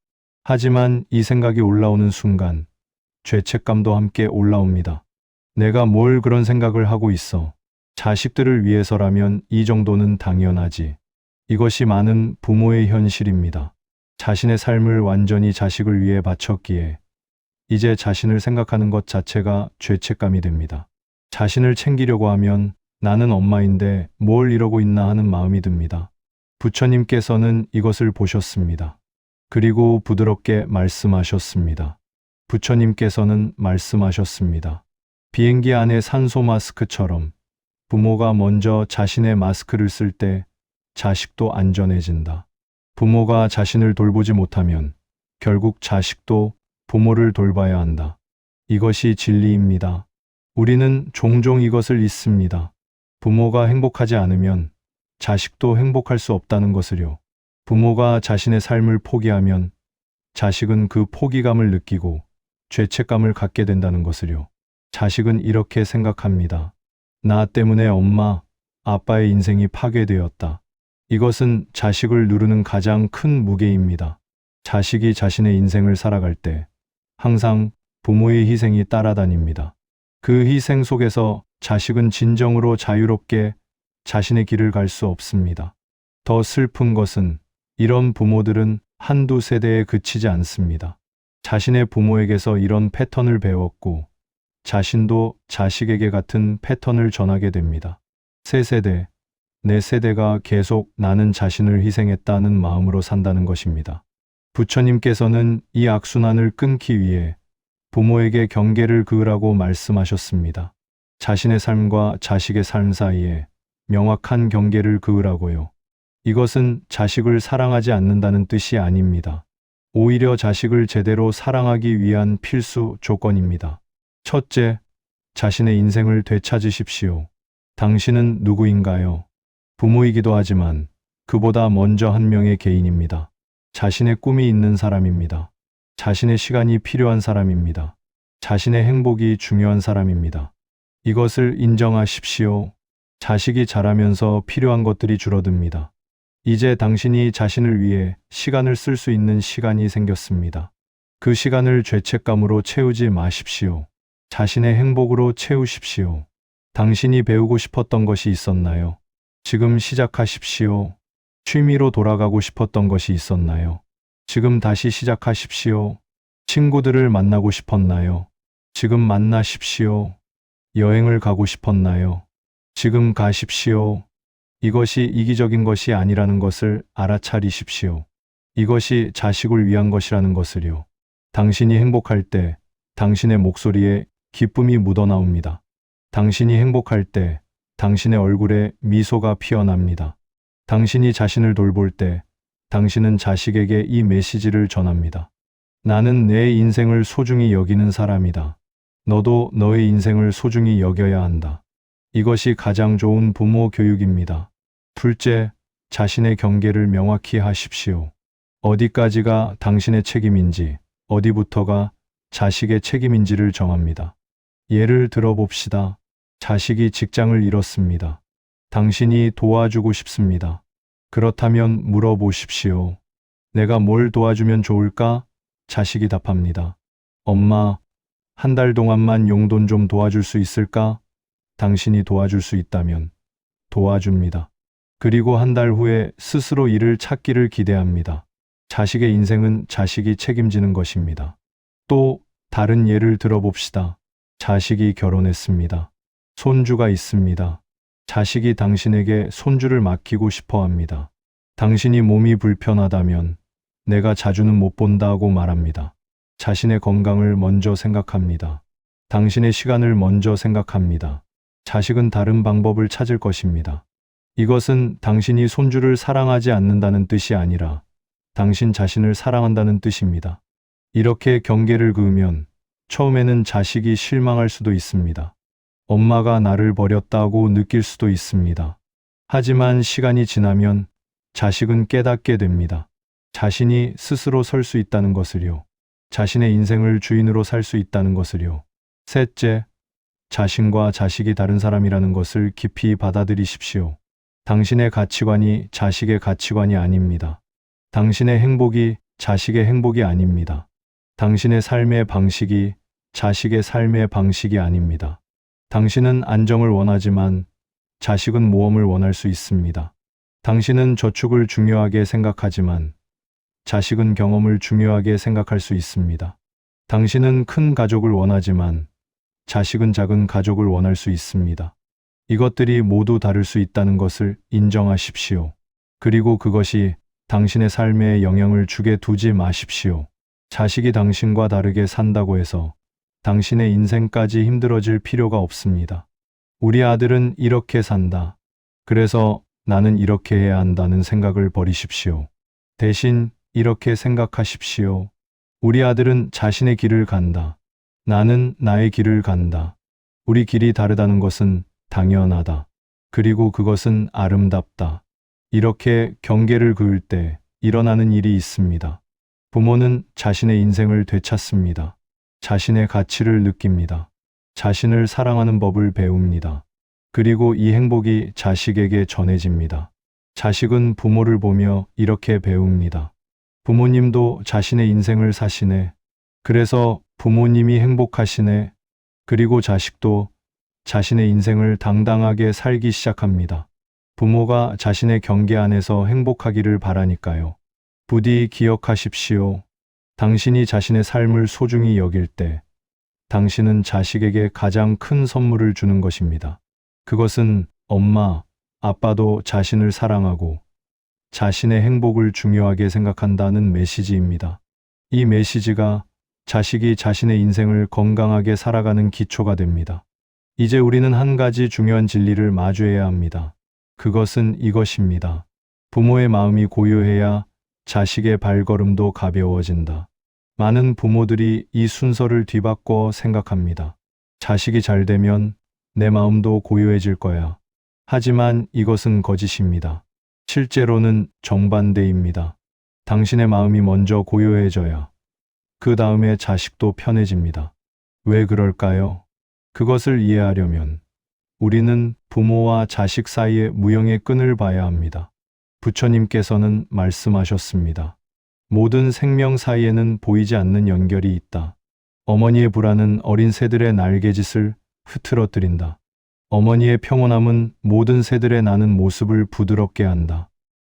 하지만 이 생각이 올라오는 순간 죄책감도 함께 올라옵니다. 내가 뭘 그런 생각을 하고 있어? 자식들을 위해서라면 이 정도는 당연하지. 이것이 많은 부모의 현실입니다. 자신의 삶을 완전히 자식을 위해 바쳤기에 이제 자신을 생각하는 것 자체가 죄책감이 됩니다. 자신을 챙기려고 하면 나는 엄마인데 뭘 이러고 있나 하는 마음이 듭니다. 부처님께서는 이것을 보셨습니다. 그리고 부드럽게 말씀하셨습니다. 부처님께서는 말씀하셨습니다. 비행기 안에 산소 마스크처럼 부모가 먼저 자신의 마스크를 쓸 때 자식도 안전해진다. 부모가 자신을 돌보지 못하면 결국 자식도 부모를 돌봐야 한다. 이것이 진리입니다. 우리는 종종 이것을 잊습니다. 부모가 행복하지 않으면 자식도 행복할 수 없다는 것을요. 부모가 자신의 삶을 포기하면 자식은 그 포기감을 느끼고 죄책감을 갖게 된다는 것을요. 자식은 이렇게 생각합니다. 나 때문에 엄마, 아빠의 인생이 파괴되었다. 이것은 자식을 누르는 가장 큰 무게입니다. 자식이 자신의 인생을 살아갈 때 항상 부모의 희생이 따라다닙니다. 그 희생 속에서 자식은 진정으로 자유롭게 자신의 길을 갈 수 없습니다. 더 슬픈 것은 이런 부모들은 한두 세대에 그치지 않습니다. 자신의 부모에게서 이런 패턴을 배웠고 자신도 자식에게 같은 패턴을 전하게 됩니다. 3세대, 4세대가 계속 나는 자신을 희생했다는 마음으로 산다는 것입니다. 부처님께서는 이 악순환을 끊기 위해 부모에게 경계를 그으라고 말씀하셨습니다. 자신의 삶과 자식의 삶 사이에 명확한 경계를 그으라고요. 이것은 자식을 사랑하지 않는다는 뜻이 아닙니다. 오히려 자식을 제대로 사랑하기 위한 필수 조건입니다. 첫째, 자신의 인생을 되찾으십시오. 당신은 누구인가요? 부모이기도 하지만 그보다 먼저 한 명의 개인입니다. 자신의 꿈이 있는 사람입니다. 자신의 시간이 필요한 사람입니다. 자신의 행복이 중요한 사람입니다. 이것을 인정하십시오. 자식이 자라면서 필요한 것들이 줄어듭니다. 이제 당신이 자신을 위해 시간을 쓸 수 있는 시간이 생겼습니다. 그 시간을 죄책감으로 채우지 마십시오. 자신의 행복으로 채우십시오. 당신이 배우고 싶었던 것이 있었나요? 지금 시작하십시오. 취미로 돌아가고 싶었던 것이 있었나요? 지금 다시 시작하십시오. 친구들을 만나고 싶었나요? 지금 만나십시오. 여행을 가고 싶었나요? 지금 가십시오. 이것이 이기적인 것이 아니라는 것을 알아차리십시오. 이것이 자식을 위한 것이라는 것을요. 당신이 행복할 때 당신의 목소리에 기쁨이 묻어나옵니다. 당신이 행복할 때 당신의 얼굴에 미소가 피어납니다. 당신이 자신을 돌볼 때 당신은 자식에게 이 메시지를 전합니다. 나는 내 인생을 소중히 여기는 사람이다. 너도 너의 인생을 소중히 여겨야 한다. 이것이 가장 좋은 부모 교육입니다. 둘째, 자신의 경계를 명확히 하십시오. 어디까지가 당신의 책임인지, 어디부터가 자식의 책임인지를 정합니다. 예를 들어 봅시다. 자식이 직장을 잃었습니다. 당신이 도와주고 싶습니다. 그렇다면 물어보십시오. 내가 뭘 도와주면 좋을까? 자식이 답합니다. 엄마, 한 달 동안만 용돈 좀 도와줄 수 있을까? 당신이 도와줄 수 있다면 도와줍니다. 그리고 한 달 후에 스스로 일을 찾기를 기대합니다. 자식의 인생은 자식이 책임지는 것입니다. 또 다른 예를 들어봅시다. 자식이 결혼했습니다. 손주가 있습니다. 자식이 당신에게 손주를 맡기고 싶어 합니다. 당신이 몸이 불편하다면 내가 자주는 못 본다고 말합니다. 자신의 건강을 먼저 생각합니다. 당신의 시간을 먼저 생각합니다. 자식은 다른 방법을 찾을 것입니다. 이것은 당신이 손주를 사랑하지 않는다는 뜻이 아니라 당신 자신을 사랑한다는 뜻입니다. 이렇게 경계를 그으면 처음에는 자식이 실망할 수도 있습니다. 엄마가 나를 버렸다고 느낄 수도 있습니다. 하지만 시간이 지나면 자식은 깨닫게 됩니다. 자신이 스스로 설 수 있다는 것을요. 자신의 인생을 주인으로 살 수 있다는 것을요. 셋째, 자신과 자식이 다른 사람이라는 것을 깊이 받아들이십시오. 당신의 가치관이 자식의 가치관이 아닙니다. 당신의 행복이 자식의 행복이 아닙니다. 당신의 삶의 방식이 자식의 삶의 방식이 아닙니다. 당신은 안정을 원하지만 자식은 모험을 원할 수 있습니다. 당신은 저축을 중요하게 생각하지만 자식은 경험을 중요하게 생각할 수 있습니다. 당신은 큰 가족을 원하지만 자식은 작은 가족을 원할 수 있습니다. 이것들이 모두 다를 수 있다는 것을 인정하십시오. 그리고 그것이 당신의 삶에 영향을 주게 두지 마십시오. 자식이 당신과 다르게 산다고 해서 당신의 인생까지 힘들어질 필요가 없습니다. 우리 아들은 이렇게 산다. 그래서 나는 이렇게 해야 한다는 생각을 버리십시오. 대신 이렇게 생각하십시오. 우리 아들은 자신의 길을 간다. 나는 나의 길을 간다. 우리 길이 다르다는 것은 당연하다. 그리고 그것은 아름답다. 이렇게 경계를 그을 때 일어나는 일이 있습니다. 부모는 자신의 인생을 되찾습니다. 자신의 가치를 느낍니다. 자신을 사랑하는 법을 배웁니다. 그리고 이 행복이 자식에게 전해집니다. 자식은 부모를 보며 이렇게 배웁니다. 부모님도 자신의 인생을 사시네. 그래서 부모님이 행복하시네. 그리고 자식도 자신의 인생을 당당하게 살기 시작합니다. 부모가 자신의 경계 안에서 행복하기를 바라니까요. 부디 기억하십시오. 당신이 자신의 삶을 소중히 여길 때 당신은 자식에게 가장 큰 선물을 주는 것입니다. 그것은 엄마, 아빠도 자신을 사랑하고 자신의 행복을 중요하게 생각한다는 메시지입니다. 이 메시지가 자식이 자신의 인생을 건강하게 살아가는 기초가 됩니다. 이제 우리는 한 가지 중요한 진리를 마주해야 합니다. 그것은 이것입니다. 부모의 마음이 고요해야 자식의 발걸음도 가벼워진다. 많은 부모들이 이 순서를 뒤바꿔 생각합니다. 자식이 잘 되면 내 마음도 고요해질 거야. 하지만 이것은 거짓입니다. 실제로는 정반대입니다. 당신의 마음이 먼저 고요해져야 그 다음에 자식도 편해집니다. 왜 그럴까요? 그것을 이해하려면 우리는 부모와 자식 사이의 무형의 끈을 봐야 합니다. 부처님께서는 말씀하셨습니다. 모든 생명 사이에는 보이지 않는 연결이 있다. 어머니의 불안은 어린 새들의 날개짓을 흐트러뜨린다. 어머니의 평온함은 모든 새들의 나는 모습을 부드럽게 한다.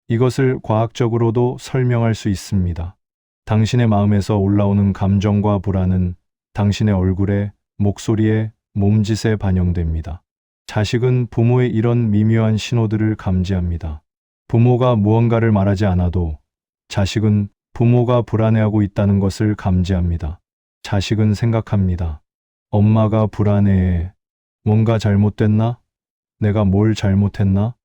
이것을 과학적으로도 설명할 수 있습니다. 당신의 마음에서 올라오는 감정과 불안은 당신의 얼굴에, 목소리에, 몸짓에 반영됩니다. 자식은 부모의 이런 미묘한 신호들을 감지합니다. 부모가 무언가를 말하지 않아도 자식은 부모가 불안해하고 있다는 것을 감지합니다. 자식은 생각합니다. 엄마가 불안해해. 뭔가 잘못됐나? 내가 뭘 잘못했나?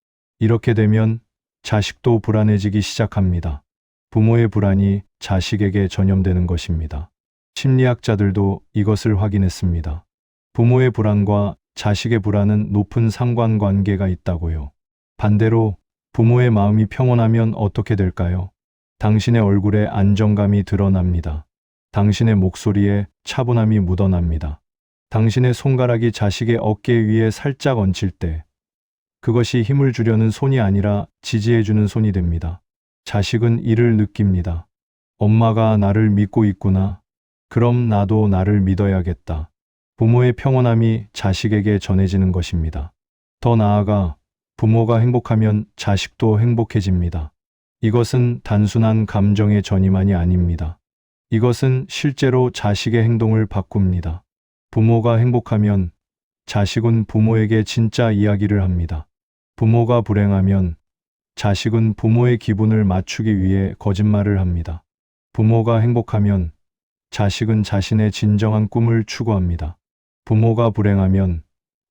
이렇게 되면 자식도 불안해지기 시작합니다. 부모의 불안이 자식에게 전염되는 것입니다. 심리학자들도 이것을 확인했습니다. 부모의 불안과 자식의 불안은 높은 상관관계가 있다고요. 반대로 부모의 마음이 평온하면 어떻게 될까요? 당신의 얼굴에 안정감이 드러납니다. 당신의 목소리에 차분함이 묻어납니다. 당신의 손가락이 자식의 어깨 위에 살짝 얹힐 때 그것이 힘을 주려는 손이 아니라 지지해주는 손이 됩니다. 자식은 이를 느낍니다. 엄마가 나를 믿고 있구나. 그럼 나도 나를 믿어야겠다. 부모의 평온함이 자식에게 전해지는 것입니다. 더 나아가 부모가 행복하면 자식도 행복해집니다. 이것은 단순한 감정의 전이만이 아닙니다. 이것은 실제로 자식의 행동을 바꿉니다. 부모가 행복하면 자식은 부모에게 진짜 이야기를 합니다. 부모가 불행하면 자식은 부모의 기분을 맞추기 위해 거짓말을 합니다. 부모가 행복하면 자식은 자신의 진정한 꿈을 추구합니다. 부모가 불행하면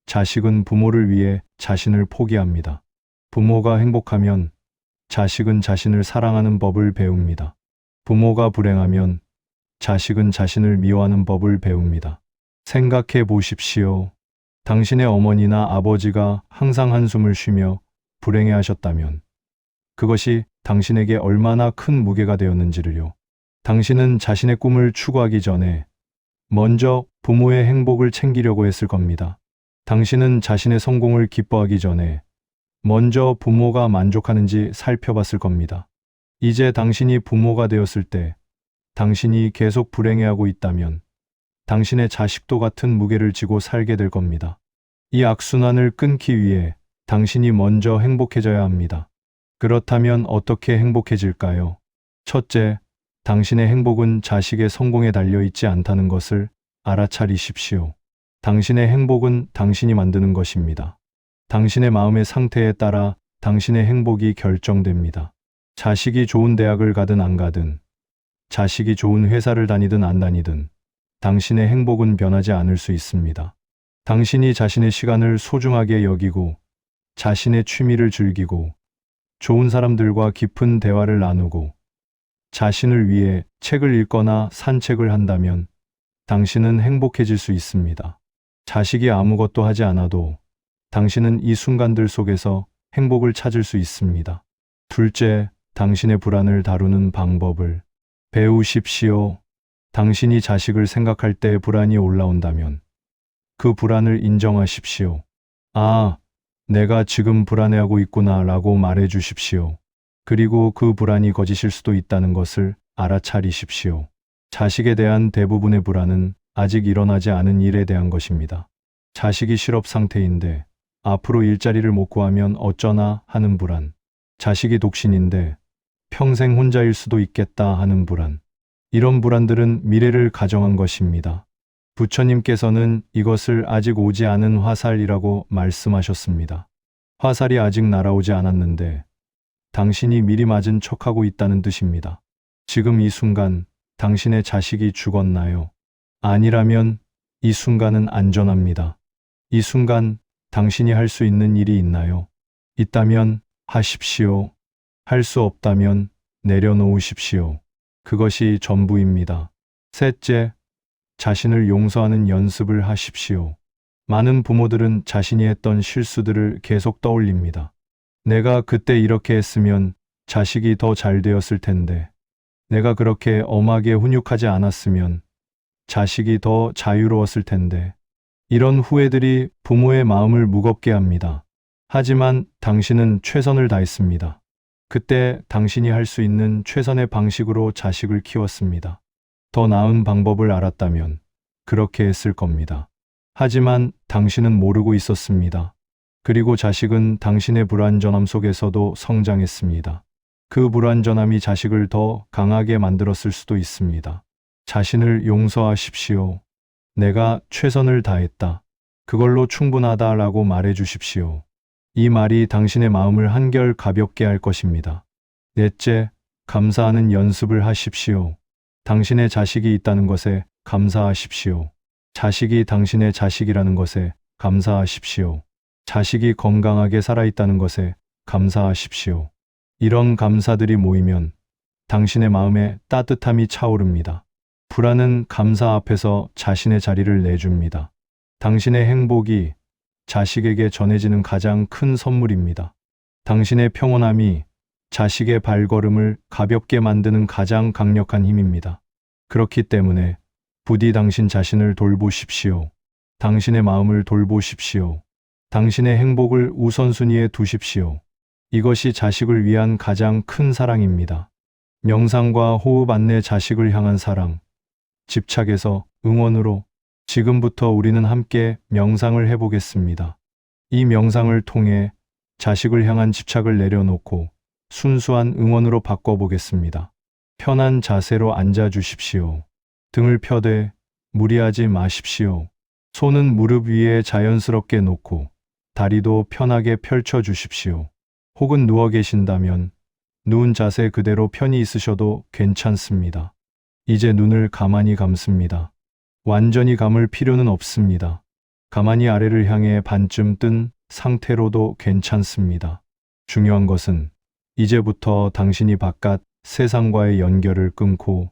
자식은 부모를 위해 자신을 포기합니다. 부모가 행복하면 자식은 자신을 사랑하는 법을 배웁니다. 부모가 불행하면 자식은 자신을 미워하는 법을 배웁니다. 생각해 보십시오. 당신의 어머니나 아버지가 항상 한숨을 쉬며 불행해 하셨다면 그것이 당신에게 얼마나 큰 무게가 되었는지를요. 당신은 자신의 꿈을 추구하기 전에 먼저 부모의 행복을 챙기려고 했을 겁니다. 당신은 자신의 성공을 기뻐하기 전에 먼저 부모가 만족하는지 살펴봤을 겁니다. 이제 당신이 부모가 되었을 때 당신이 계속 불행해하고 있다면 당신의 자식도 같은 무게를 지고 살게 될 겁니다. 이 악순환을 끊기 위해 당신이 먼저 행복해져야 합니다. 그렇다면 어떻게 행복해질까요? 첫째, 당신의 행복은 자식의 성공에 달려 있지 않다는 것을 알아차리십시오. 당신의 행복은 당신이 만드는 것입니다. 당신의 마음의 상태에 따라 당신의 행복이 결정됩니다. 자식이 좋은 대학을 가든 안 가든, 자식이 좋은 회사를 다니든 안 다니든, 당신의 행복은 변하지 않을 수 있습니다. 당신이 자신의 시간을 소중하게 여기고, 자신의 취미를 즐기고, 좋은 사람들과 깊은 대화를 나누고, 자신을 위해 책을 읽거나 산책을 한다면 당신은 행복해질 수 있습니다. 자식이 아무것도 하지 않아도 당신은 이 순간들 속에서 행복을 찾을 수 있습니다. 둘째, 당신의 불안을 다루는 방법을 배우십시오. 당신이 자식을 생각할 때 불안이 올라온다면 그 불안을 인정하십시오. 아, 내가 지금 불안해하고 있구나 라고 말해 주십시오. 그리고 그 불안이 거짓일 수도 있다는 것을 알아차리십시오. 자식에 대한 대부분의 불안은 아직 일어나지 않은 일에 대한 것입니다. 자식이 실업 상태인데 앞으로 일자리를 못 구하면 어쩌나 하는 불안. 자식이 독신인데 평생 혼자일 수도 있겠다 하는 불안. 이런 불안들은 미래를 가정한 것입니다. 부처님께서는 이것을 아직 오지 않은 화살이라고 말씀하셨습니다. 화살이 아직 날아오지 않았는데 당신이 미리 맞은 척하고 있다는 뜻입니다. 지금 이 순간 당신의 자식이 죽었나요? 아니라면 이 순간은 안전합니다. 이 순간 당신이 할 수 있는 일이 있나요? 있다면 하십시오. 할 수 없다면 내려놓으십시오. 그것이 전부입니다. 셋째, 자신을 용서하는 연습을 하십시오. 많은 부모들은 자신이 했던 실수들을 계속 떠올립니다. 내가 그때 이렇게 했으면 자식이 더 잘 되었을 텐데, 내가 그렇게 엄하게 훈육하지 않았으면 자식이 더 자유로웠을 텐데, 이런 후회들이 부모의 마음을 무겁게 합니다. 하지만 당신은 최선을 다했습니다. 그때 당신이 할 수 있는 최선의 방식으로 자식을 키웠습니다. 더 나은 방법을 알았다면 그렇게 했을 겁니다. 하지만 당신은 모르고 있었습니다. 그리고 자식은 당신의 불완전함 속에서도 성장했습니다. 그 불완전함이 자식을 더 강하게 만들었을 수도 있습니다. 자신을 용서하십시오. 내가 최선을 다했다. 그걸로 충분하다라고 말해 주십시오. 이 말이 당신의 마음을 한결 가볍게 할 것입니다. 넷째, 감사하는 연습을 하십시오. 당신의 자식이 있다는 것에 감사하십시오. 자식이 당신의 자식이라는 것에 감사하십시오. 자식이 건강하게 살아있다는 것에 감사하십시오. 이런 감사들이 모이면 당신의 마음에 따뜻함이 차오릅니다. 불안은 감사 앞에서 자신의 자리를 내줍니다. 당신의 행복이 자식에게 전해지는 가장 큰 선물입니다. 당신의 평온함이 자식의 발걸음을 가볍게 만드는 가장 강력한 힘입니다. 그렇기 때문에 부디 당신 자신을 돌보십시오. 당신의 마음을 돌보십시오. 당신의 행복을 우선순위에 두십시오. 이것이 자식을 위한 가장 큰 사랑입니다. 명상과 호흡 안내 자식을 향한 사랑, 집착에서 응원으로 지금부터 우리는 함께 명상을 해보겠습니다. 이 명상을 통해 자식을 향한 집착을 내려놓고 순수한 응원으로 바꿔보겠습니다. 편한 자세로 앉아주십시오. 등을 펴되 무리하지 마십시오. 손은 무릎 위에 자연스럽게 놓고 다리도 편하게 펼쳐주십시오. 혹은 누워 계신다면 누운 자세 그대로 편히 있으셔도 괜찮습니다. 이제 눈을 가만히 감습니다. 완전히 감을 필요는 없습니다. 가만히 아래를 향해 반쯤 뜬 상태로도 괜찮습니다. 중요한 것은 이제부터 당신이 바깥 세상과의 연결을 끊고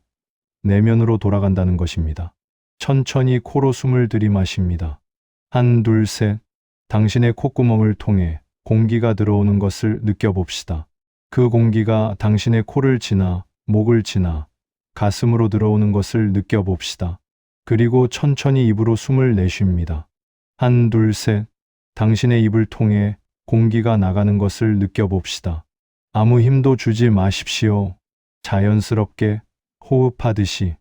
내면으로 돌아간다는 것입니다. 천천히 코로 숨을 들이마십니다. 한, 둘, 셋. 당신의 콧구멍을 통해 공기가 들어오는 것을 느껴봅시다. 그 공기가 당신의 코를 지나 목을 지나 가슴으로 들어오는 것을 느껴봅시다. 그리고 천천히 입으로 숨을 내쉽니다. 한, 둘, 셋. 당신의 입을 통해 공기가 나가는 것을 느껴봅시다. 아무 힘도 주지 마십시오. 자연스럽게 호흡하듯이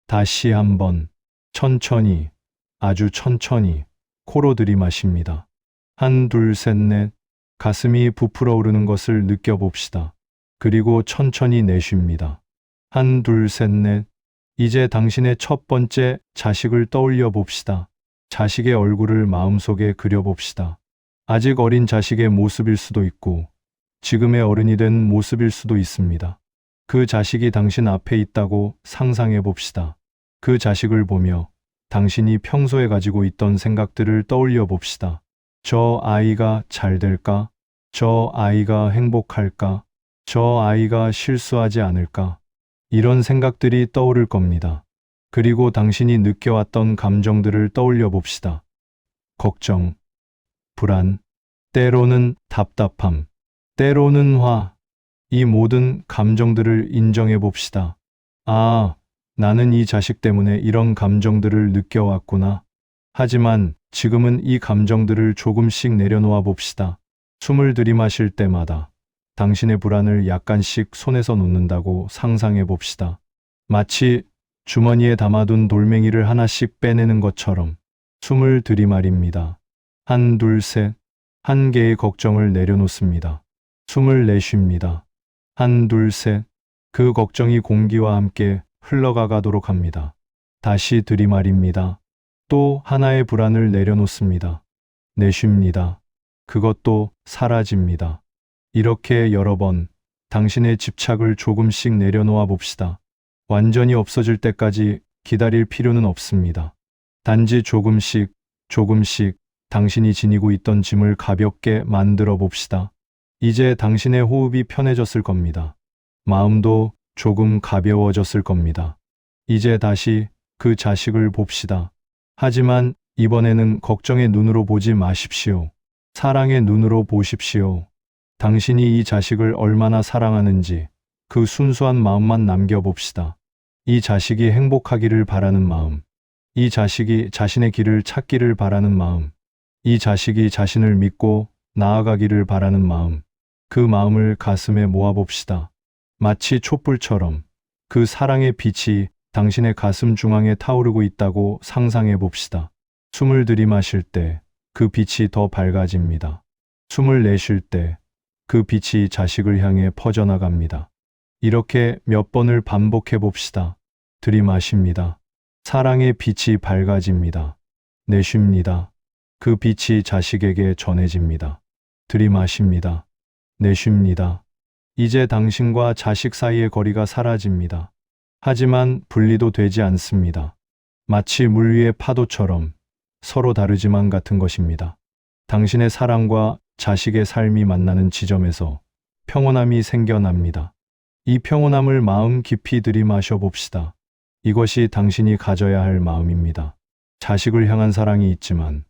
다시 한번 천천히, 아주 천천히 코로 들이마십니다. 한, 둘, 셋, 넷. 가슴이 부풀어 오르는 것을 느껴봅시다. 그리고 천천히 내쉽니다. 한, 둘, 셋, 넷. 이제 당신의 첫 번째 자식을 떠올려 봅시다. 자식의 얼굴을 마음속에 그려봅시다. 아직 어린 자식의 모습일 수도 있고 지금의 어른이 된 모습일 수도 있습니다. 그 자식이 당신 앞에 있다고 상상해 봅시다. 그 자식을 보며 당신이 평소에 가지고 있던 생각들을 떠올려 봅시다. 저 아이가 잘 될까? 저 아이가 행복할까? 저 아이가 실수하지 않을까? 이런 생각들이 떠오를 겁니다. 그리고 당신이 느껴왔던 감정들을 떠올려 봅시다. 걱정, 불안, 때로는 답답함, 때로는 화. 이 모든 감정들을 인정해 봅시다. 아, 나는 이 자식 때문에 이런 감정들을 느껴왔구나. 하지만 지금은 이 감정들을 조금씩 내려놓아 봅시다. 숨을 들이마실 때마다 당신의 불안을 약간씩 손에서 놓는다고 상상해 봅시다. 마치 주머니에 담아둔 돌멩이를 하나씩 빼내는 것처럼 숨을 들이마립니다. 한, 둘, 셋. 한 개의 걱정을 내려놓습니다. 숨을 내쉽니다. 한, 둘, 셋. 그 걱정이 공기와 함께 흘러가도록 합니다. 다시 들이마립니다. 또 하나의 불안을 내려놓습니다. 내쉽니다. 그것도 사라집니다. 이렇게 여러 번 당신의 집착을 조금씩 내려놓아 봅시다. 완전히 없어질 때까지 기다릴 필요는 없습니다. 단지 조금씩 당신이 지니고 있던 짐을 가볍게 만들어 봅시다. 이제 당신의 호흡이 편해졌을 겁니다. 마음도 조금 가벼워졌을 겁니다. 이제 다시 그 자식을 봅시다. 하지만 이번에는 걱정의 눈으로 보지 마십시오. 사랑의 눈으로 보십시오. 당신이 이 자식을 얼마나 사랑하는지 그 순수한 마음만 남겨봅시다. 이 자식이 행복하기를 바라는 마음, 이 자식이 자신의 길을 찾기를 바라는 마음, 이 자식이 자신을 믿고 나아가기를 바라는 마음, 그 마음을 가슴에 모아봅시다. 마치 촛불처럼 그 사랑의 빛이 당신의 가슴 중앙에 타오르고 있다고 상상해 봅시다. 숨을 들이마실 때 그 빛이 더 밝아집니다. 숨을 내쉴 때 그 빛이 자식을 향해 퍼져나갑니다. 이렇게 몇 번을 반복해 봅시다. 들이마십니다. 사랑의 빛이 밝아집니다. 내쉽니다. 그 빛이 자식에게 전해집니다. 들이마십니다. 내쉽니다. 이제 당신과 자식 사이의 거리가 사라집니다. 하지만 분리도 되지 않습니다. 마치 물 위의 파도처럼 서로 다르지만 같은 것입니다. 당신의 사랑과 자식의 삶이 만나는 지점에서 평온함이 생겨납니다. 이 평온함을 마음 깊이 들이마셔 봅시다. 이것이 당신이 가져야 할 마음입니다. 자식을 향한 사랑이 있지만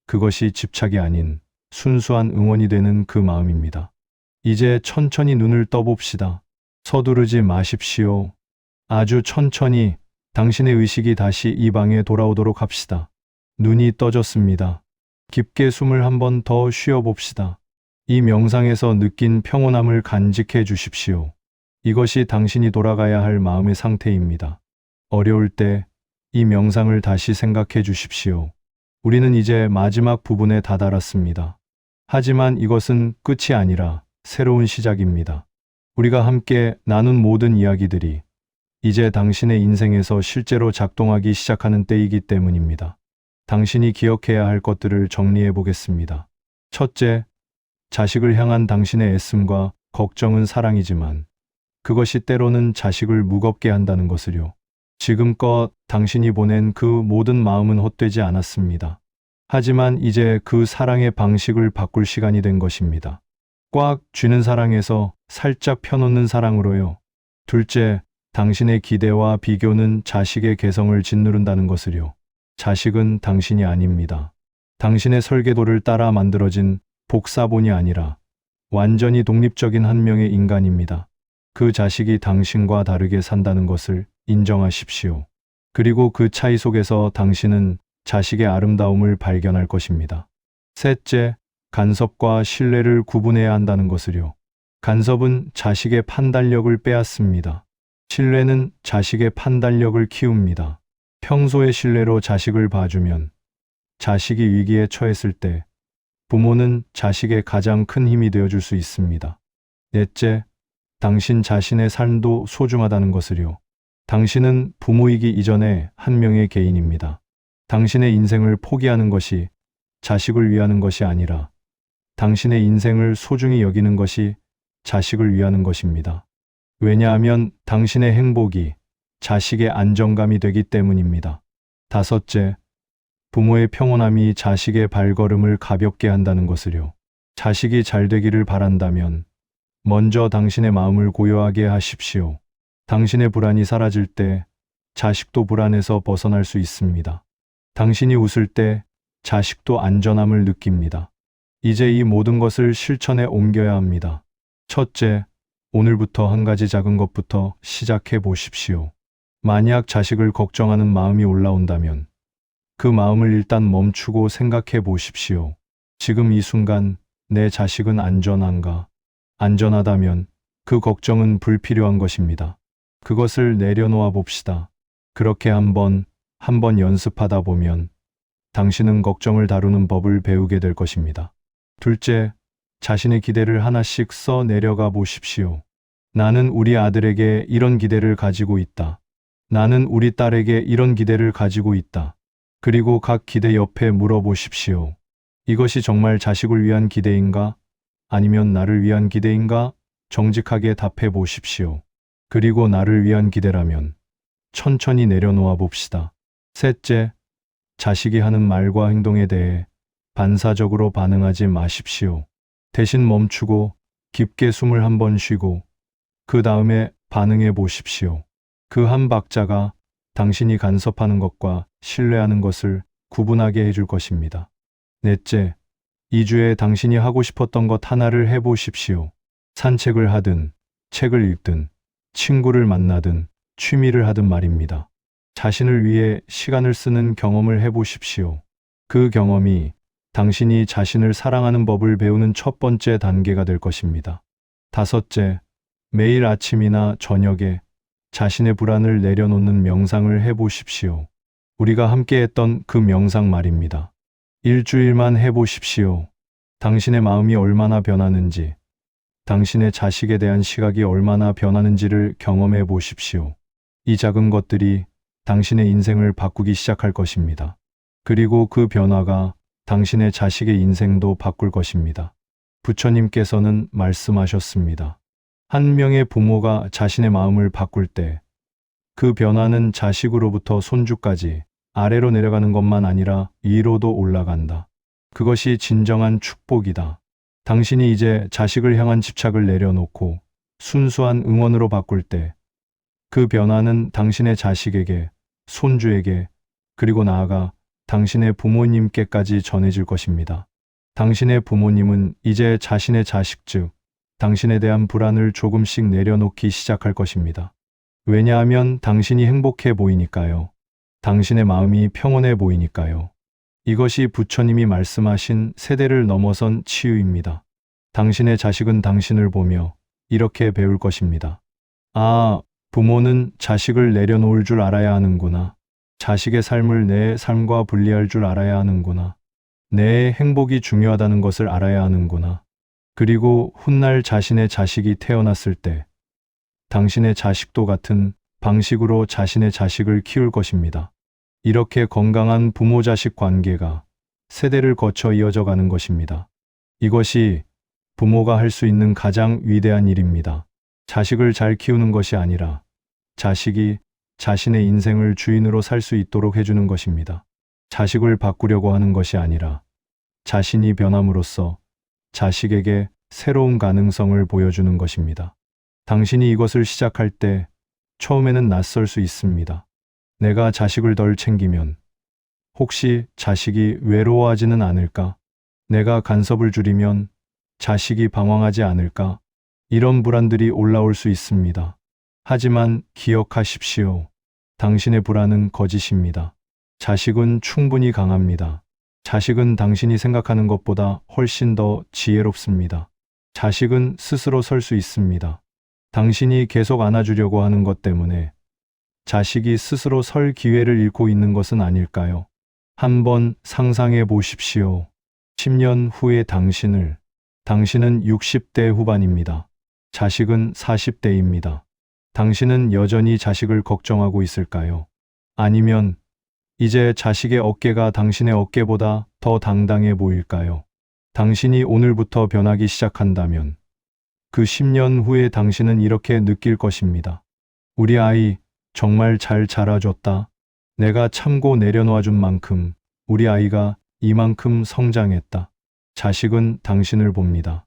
그것이 집착이 아닌 순수한 응원이 되는 그 마음입니다. 이제 천천히 눈을 떠봅시다. 서두르지 마십시오. 아주 천천히 당신의 의식이 다시 이 방에 돌아오도록 합시다. 눈이 떠졌습니다. 깊게 숨을 한 번 더 쉬어봅시다. 이 명상에서 느낀 평온함을 간직해 주십시오. 이것이 당신이 돌아가야 할 마음의 상태입니다. 어려울 때 이 명상을 다시 생각해 주십시오. 우리는 이제 마지막 부분에 다다랐습니다. 하지만 이것은 끝이 아니라 새로운 시작입니다. 우리가 함께 나눈 모든 이야기들이 이제 당신의 인생에서 실제로 작동하기 시작하는 때이기 때문입니다. 당신이 기억해야 할 것들을 정리해 보겠습니다. 첫째, 자식을 향한 당신의 애씀과 걱정은 사랑이지만 그것이 때로는 자식을 무겁게 한다는 것을요. 지금껏 당신이 보낸 그 모든 마음은 헛되지 않았습니다. 하지만 이제 그 사랑의 방식을 바꿀 시간이 된 것입니다. 꽉 쥐는 사랑에서 살짝 펴놓는 사랑으로요. 둘째, 당신의 기대와 비교는 자식의 개성을 짓누른다는 것을요. 자식은 당신이 아닙니다. 당신의 설계도를 따라 만들어진 복사본이 아니라 완전히 독립적인 한 명의 인간입니다. 그 자식이 당신과 다르게 산다는 것을 인정하십시오. 그리고 그 차이 속에서 당신은 자식의 아름다움을 발견할 것입니다. 셋째, 간섭과 신뢰를 구분해야 한다는 것을요. 간섭은 자식의 판단력을 빼앗습니다. 신뢰는 자식의 판단력을 키웁니다. 평소의 신뢰로 자식을 봐주면 자식이 위기에 처했을 때 부모는 자식의 가장 큰 힘이 되어줄 수 있습니다. 넷째, 당신 자신의 삶도 소중하다는 것을요. 당신은 부모이기 이전에 한 명의 개인입니다. 당신의 인생을 포기하는 것이 자식을 위하는 것이 아니라 당신의 인생을 소중히 여기는 것이 자식을 위하는 것입니다. 왜냐하면 당신의 행복이 자식의 안정감이 되기 때문입니다. 다섯째, 부모의 평온함이 자식의 발걸음을 가볍게 한다는 것을요. 자식이 잘 되기를 바란다면 먼저 당신의 마음을 고요하게 하십시오. 당신의 불안이 사라질 때 자식도 불안에서 벗어날 수 있습니다. 당신이 웃을 때 자식도 안전함을 느낍니다. 이제 이 모든 것을 실천에 옮겨야 합니다. 첫째, 오늘부터 한 가지 작은 것부터 시작해 보십시오. 만약 자식을 걱정하는 마음이 올라온다면 그 마음을 일단 멈추고 생각해 보십시오. 지금 이 순간 내 자식은 안전한가? 안전하다면 그 걱정은 불필요한 것입니다. 그것을 내려놓아 봅시다. 그렇게 한 번 연습하다 보면 당신은 걱정을 다루는 법을 배우게 될 것입니다. 둘째, 자신의 기대를 하나씩 써 내려가 보십시오. 나는 우리 아들에게 이런 기대를 가지고 있다. 나는 우리 딸에게 이런 기대를 가지고 있다. 그리고 각 기대 옆에 물어보십시오. 이것이 정말 자식을 위한 기대인가? 아니면 나를 위한 기대인가? 정직하게 답해 보십시오. 그리고 나를 위한 기대라면 천천히 내려놓아 봅시다. 셋째, 자식이 하는 말과 행동에 대해 반사적으로 반응하지 마십시오. 대신 멈추고 깊게 숨을 한 번 쉬고 그 다음에 반응해 보십시오. 그 한 박자가 당신이 간섭하는 것과 신뢰하는 것을 구분하게 해줄 것입니다. 넷째, 2주에 당신이 하고 싶었던 것 하나를 해보십시오. 산책을 하든, 책을 읽든, 친구를 만나든, 취미를 하든 말입니다. 자신을 위해 시간을 쓰는 경험을 해보십시오. 그 경험이 당신이 자신을 사랑하는 법을 배우는 첫 번째 단계가 될 것입니다. 다섯째, 매일 아침이나 저녁에 자신의 불안을 내려놓는 명상을 해보십시오. 우리가 함께 했던 그 명상 말입니다. 일주일만 해보십시오. 당신의 마음이 얼마나 변하는지, 당신의 자식에 대한 시각이 얼마나 변하는지를 경험해 보십시오. 이 작은 것들이 당신의 인생을 바꾸기 시작할 것입니다. 그리고 그 변화가 당신의 자식의 인생도 바꿀 것입니다. 부처님께서는 말씀하셨습니다. 한 명의 부모가 자신의 마음을 바꿀 때 그 변화는 자식으로부터 손주까지 아래로 내려가는 것만 아니라 위로도 올라간다. 그것이 진정한 축복이다. 당신이 이제 자식을 향한 집착을 내려놓고 순수한 응원으로 바꿀 때 그 변화는 당신의 자식에게, 손주에게, 그리고 나아가 당신의 부모님께까지 전해질 것입니다. 당신의 부모님은 이제 자신의 자식 즉 당신에 대한 불안을 조금씩 내려놓기 시작할 것입니다. 왜냐하면 당신이 행복해 보이니까요. 당신의 마음이 평온해 보이니까요. 이것이 부처님이 말씀하신 세대를 넘어선 치유입니다. 당신의 자식은 당신을 보며 이렇게 배울 것입니다. 아, 부모는 자식을 내려놓을 줄 알아야 하는구나. 자식의 삶을 내 삶과 분리할 줄 알아야 하는구나. 내 행복이 중요하다는 것을 알아야 하는구나. 그리고 훗날 자신의 자식이 태어났을 때 당신의 자식도 같은 방식으로 자신의 자식을 키울 것입니다. 이렇게 건강한 부모-자식 관계가 세대를 거쳐 이어져 가는 것입니다. 이것이 부모가 할 수 있는 가장 위대한 일입니다. 자식을 잘 키우는 것이 아니라 자식이 자신의 인생을 주인으로 살 수 있도록 해주는 것입니다. 자식을 바꾸려고 하는 것이 아니라 자신이 변함으로써 자식에게 새로운 가능성을 보여주는 것입니다. 당신이 이것을 시작할 때 처음에는 낯설 수 있습니다. 내가 자식을 덜 챙기면 혹시 자식이 외로워하지는 않을까? 내가 간섭을 줄이면 자식이 방황하지 않을까? 이런 불안들이 올라올 수 있습니다. 하지만 기억하십시오. 당신의 불안은 거짓입니다. 자식은 충분히 강합니다. 자식은 당신이 생각하는 것보다 훨씬 더 지혜롭습니다. 자식은 스스로 설 수 있습니다. 당신이 계속 안아주려고 하는 것 때문에 자식이 스스로 설 기회를 잃고 있는 것은 아닐까요? 한번 상상해 보십시오. 10년 후의 당신은 60대 후반입니다. 자식은 40대입니다. 당신은 여전히 자식을 걱정하고 있을까요? 아니면 이제 자식의 어깨가 당신의 어깨보다 더 당당해 보일까요? 당신이 오늘부터 변하기 시작한다면 그 10년 후에 당신은 이렇게 느낄 것입니다. 우리 아이 정말 잘 자라줬다. 내가 참고 내려놓아준 만큼 우리 아이가 이만큼 성장했다. 자식은 당신을 봅니다.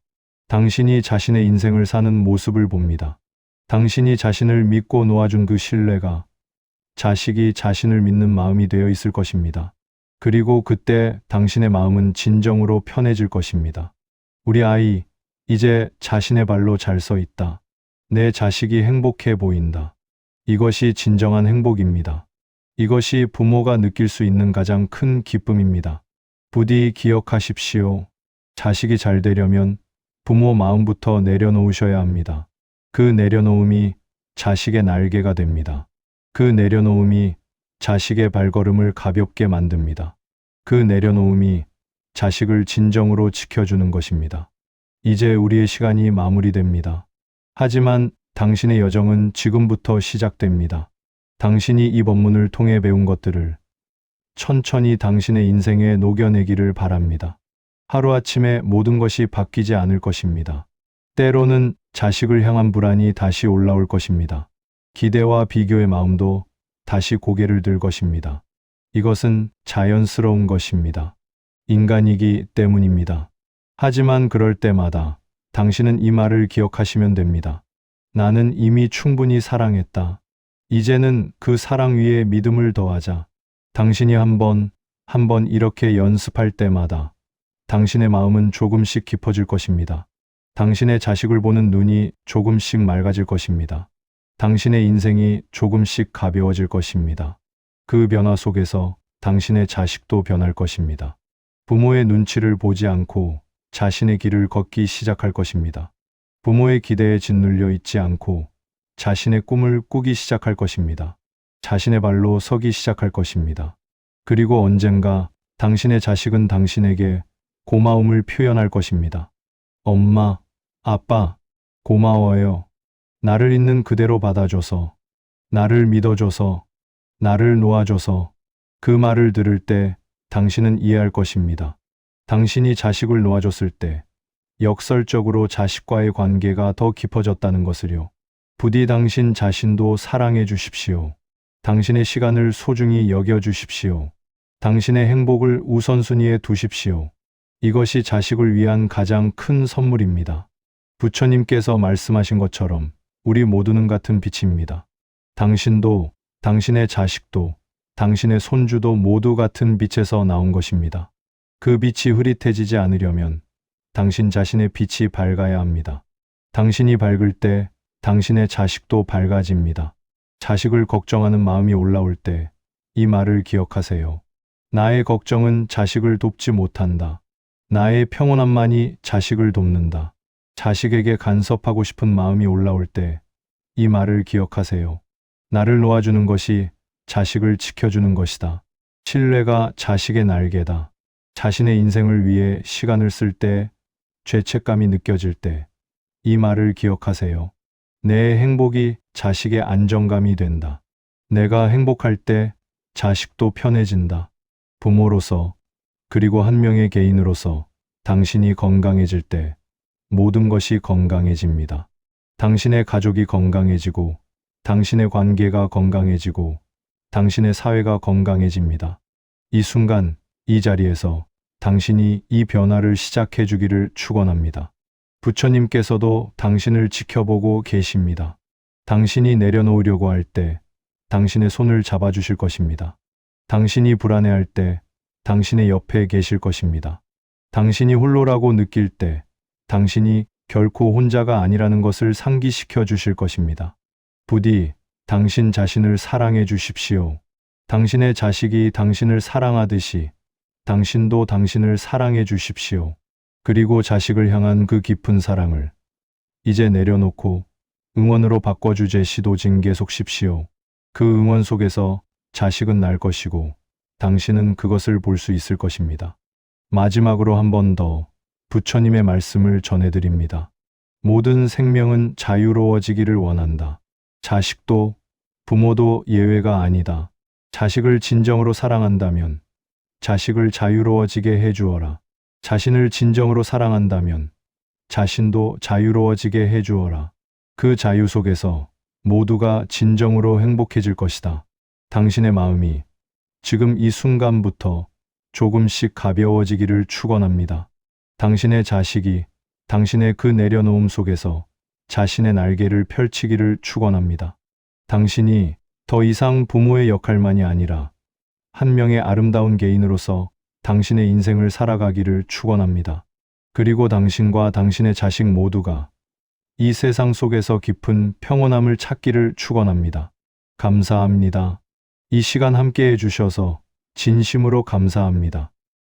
당신이 자신의 인생을 사는 모습을 봅니다. 당신이 자신을 믿고 놓아준 그 신뢰가 자식이 자신을 믿는 마음이 되어 있을 것입니다. 그리고 그때 당신의 마음은 진정으로 편해질 것입니다. 우리 아이, 이제 자신의 발로 잘 서 있다. 내 자식이 행복해 보인다. 이것이 진정한 행복입니다. 이것이 부모가 느낄 수 있는 가장 큰 기쁨입니다. 부디 기억하십시오. 자식이 잘 되려면 부모 마음부터 내려놓으셔야 합니다. 그 내려놓음이 자식의 날개가 됩니다. 그 내려놓음이 자식의 발걸음을 가볍게 만듭니다. 그 내려놓음이 자식을 진정으로 지켜주는 것입니다. 이제 우리의 시간이 마무리됩니다. 하지만 당신의 여정은 지금부터 시작됩니다. 당신이 이 법문을 통해 배운 것들을 천천히 당신의 인생에 녹여내기를 바랍니다. 하루아침에 모든 것이 바뀌지 않을 것입니다. 때로는 자식을 향한 불안이 다시 올라올 것입니다. 기대와 비교의 마음도 다시 고개를 들 것입니다. 이것은 자연스러운 것입니다. 인간이기 때문입니다. 하지만 그럴 때마다 당신은 이 말을 기억하시면 됩니다. 나는 이미 충분히 사랑했다. 이제는 그 사랑 위에 믿음을 더하자. 당신이 한 번 이렇게 연습할 때마다 당신의 마음은 조금씩 깊어질 것입니다. 당신의 자식을 보는 눈이 조금씩 맑아질 것입니다. 당신의 인생이 조금씩 가벼워질 것입니다. 그 변화 속에서 당신의 자식도 변할 것입니다. 부모의 눈치를 보지 않고 자신의 길을 걷기 시작할 것입니다. 부모의 기대에 짓눌려 있지 않고 자신의 꿈을 꾸기 시작할 것입니다. 자신의 발로 서기 시작할 것입니다. 그리고 언젠가 당신의 자식은 당신에게 고마움을 표현할 것입니다. 엄마, 아빠, 고마워요. 나를 있는 그대로 받아줘서, 나를 믿어줘서, 나를 놓아줘서. 그 말을 들을 때 당신은 이해할 것입니다. 당신이 자식을 놓아줬을 때 역설적으로 자식과의 관계가 더 깊어졌다는 것을요. 부디 당신 자신도 사랑해 주십시오. 당신의 시간을 소중히 여겨 주십시오. 당신의 행복을 우선순위에 두십시오. 이것이 자식을 위한 가장 큰 선물입니다. 부처님께서 말씀하신 것처럼 우리 모두는 같은 빛입니다. 당신도, 당신의 자식도, 당신의 손주도 모두 같은 빛에서 나온 것입니다. 그 빛이 흐릿해지지 않으려면 당신 자신의 빛이 밝아야 합니다. 당신이 밝을 때 당신의 자식도 밝아집니다. 자식을 걱정하는 마음이 올라올 때 이 말을 기억하세요. 나의 걱정은 자식을 돕지 못한다. 나의 평온함만이 자식을 돕는다. 자식에게 간섭하고 싶은 마음이 올라올 때 이 말을 기억하세요. 나를 놓아주는 것이 자식을 지켜주는 것이다. 신뢰가 자식의 날개다. 자신의 인생을 위해 시간을 쓸 때, 죄책감이 느껴질 때 이 말을 기억하세요. 내 행복이 자식의 안정감이 된다. 내가 행복할 때 자식도 편해진다. 부모로서, 그리고 한 명의 개인으로서 당신이 건강해질 때 모든 것이 건강해집니다. 당신의 가족이 건강해지고, 당신의 관계가 건강해지고, 당신의 사회가 건강해집니다. 이 순간, 이 자리에서 당신이 이 변화를 시작해 주기를 축원합니다. 부처님께서도 당신을 지켜보고 계십니다. 당신이 내려놓으려고 할 때 당신의 손을 잡아주실 것입니다. 당신이 불안해할 때 당신의 옆에 계실 것입니다. 당신이 홀로라고 느낄 때 당신이 결코 혼자가 아니라는 것을 상기시켜 주실 것입니다. 부디 당신 자신을 사랑해 주십시오. 당신의 자식이 당신을 사랑하듯이 당신도 당신을 사랑해 주십시오. 그리고 자식을 향한 그 깊은 사랑을 이제 내려놓고 응원으로 바꿔주제 시도진 계속 십시오. 그 응원 속에서 자식은 날 것이고 당신은 그것을 볼 수 있을 것입니다. 마지막으로 한 번 더 부처님의 말씀을 전해드립니다. 모든 생명은 자유로워지기를 원한다. 자식도 부모도 예외가 아니다. 자식을 진정으로 사랑한다면 자식을 자유로워지게 해주어라. 자신을 진정으로 사랑한다면 자신도 자유로워지게 해주어라. 그 자유 속에서 모두가 진정으로 행복해질 것이다. 당신의 마음이 지금 이 순간부터 조금씩 가벼워지기를 축원합니다. 당신의 자식이 당신의 그 내려놓음 속에서 자신의 날개를 펼치기를 축원합니다. 당신이 더 이상 부모의 역할만이 아니라 한 명의 아름다운 개인으로서 당신의 인생을 살아가기를 축원합니다. 그리고 당신과 당신의 자식 모두가 이 세상 속에서 깊은 평온함을 찾기를 축원합니다. 감사합니다. 이 시간 함께 해주셔서 진심으로 감사합니다.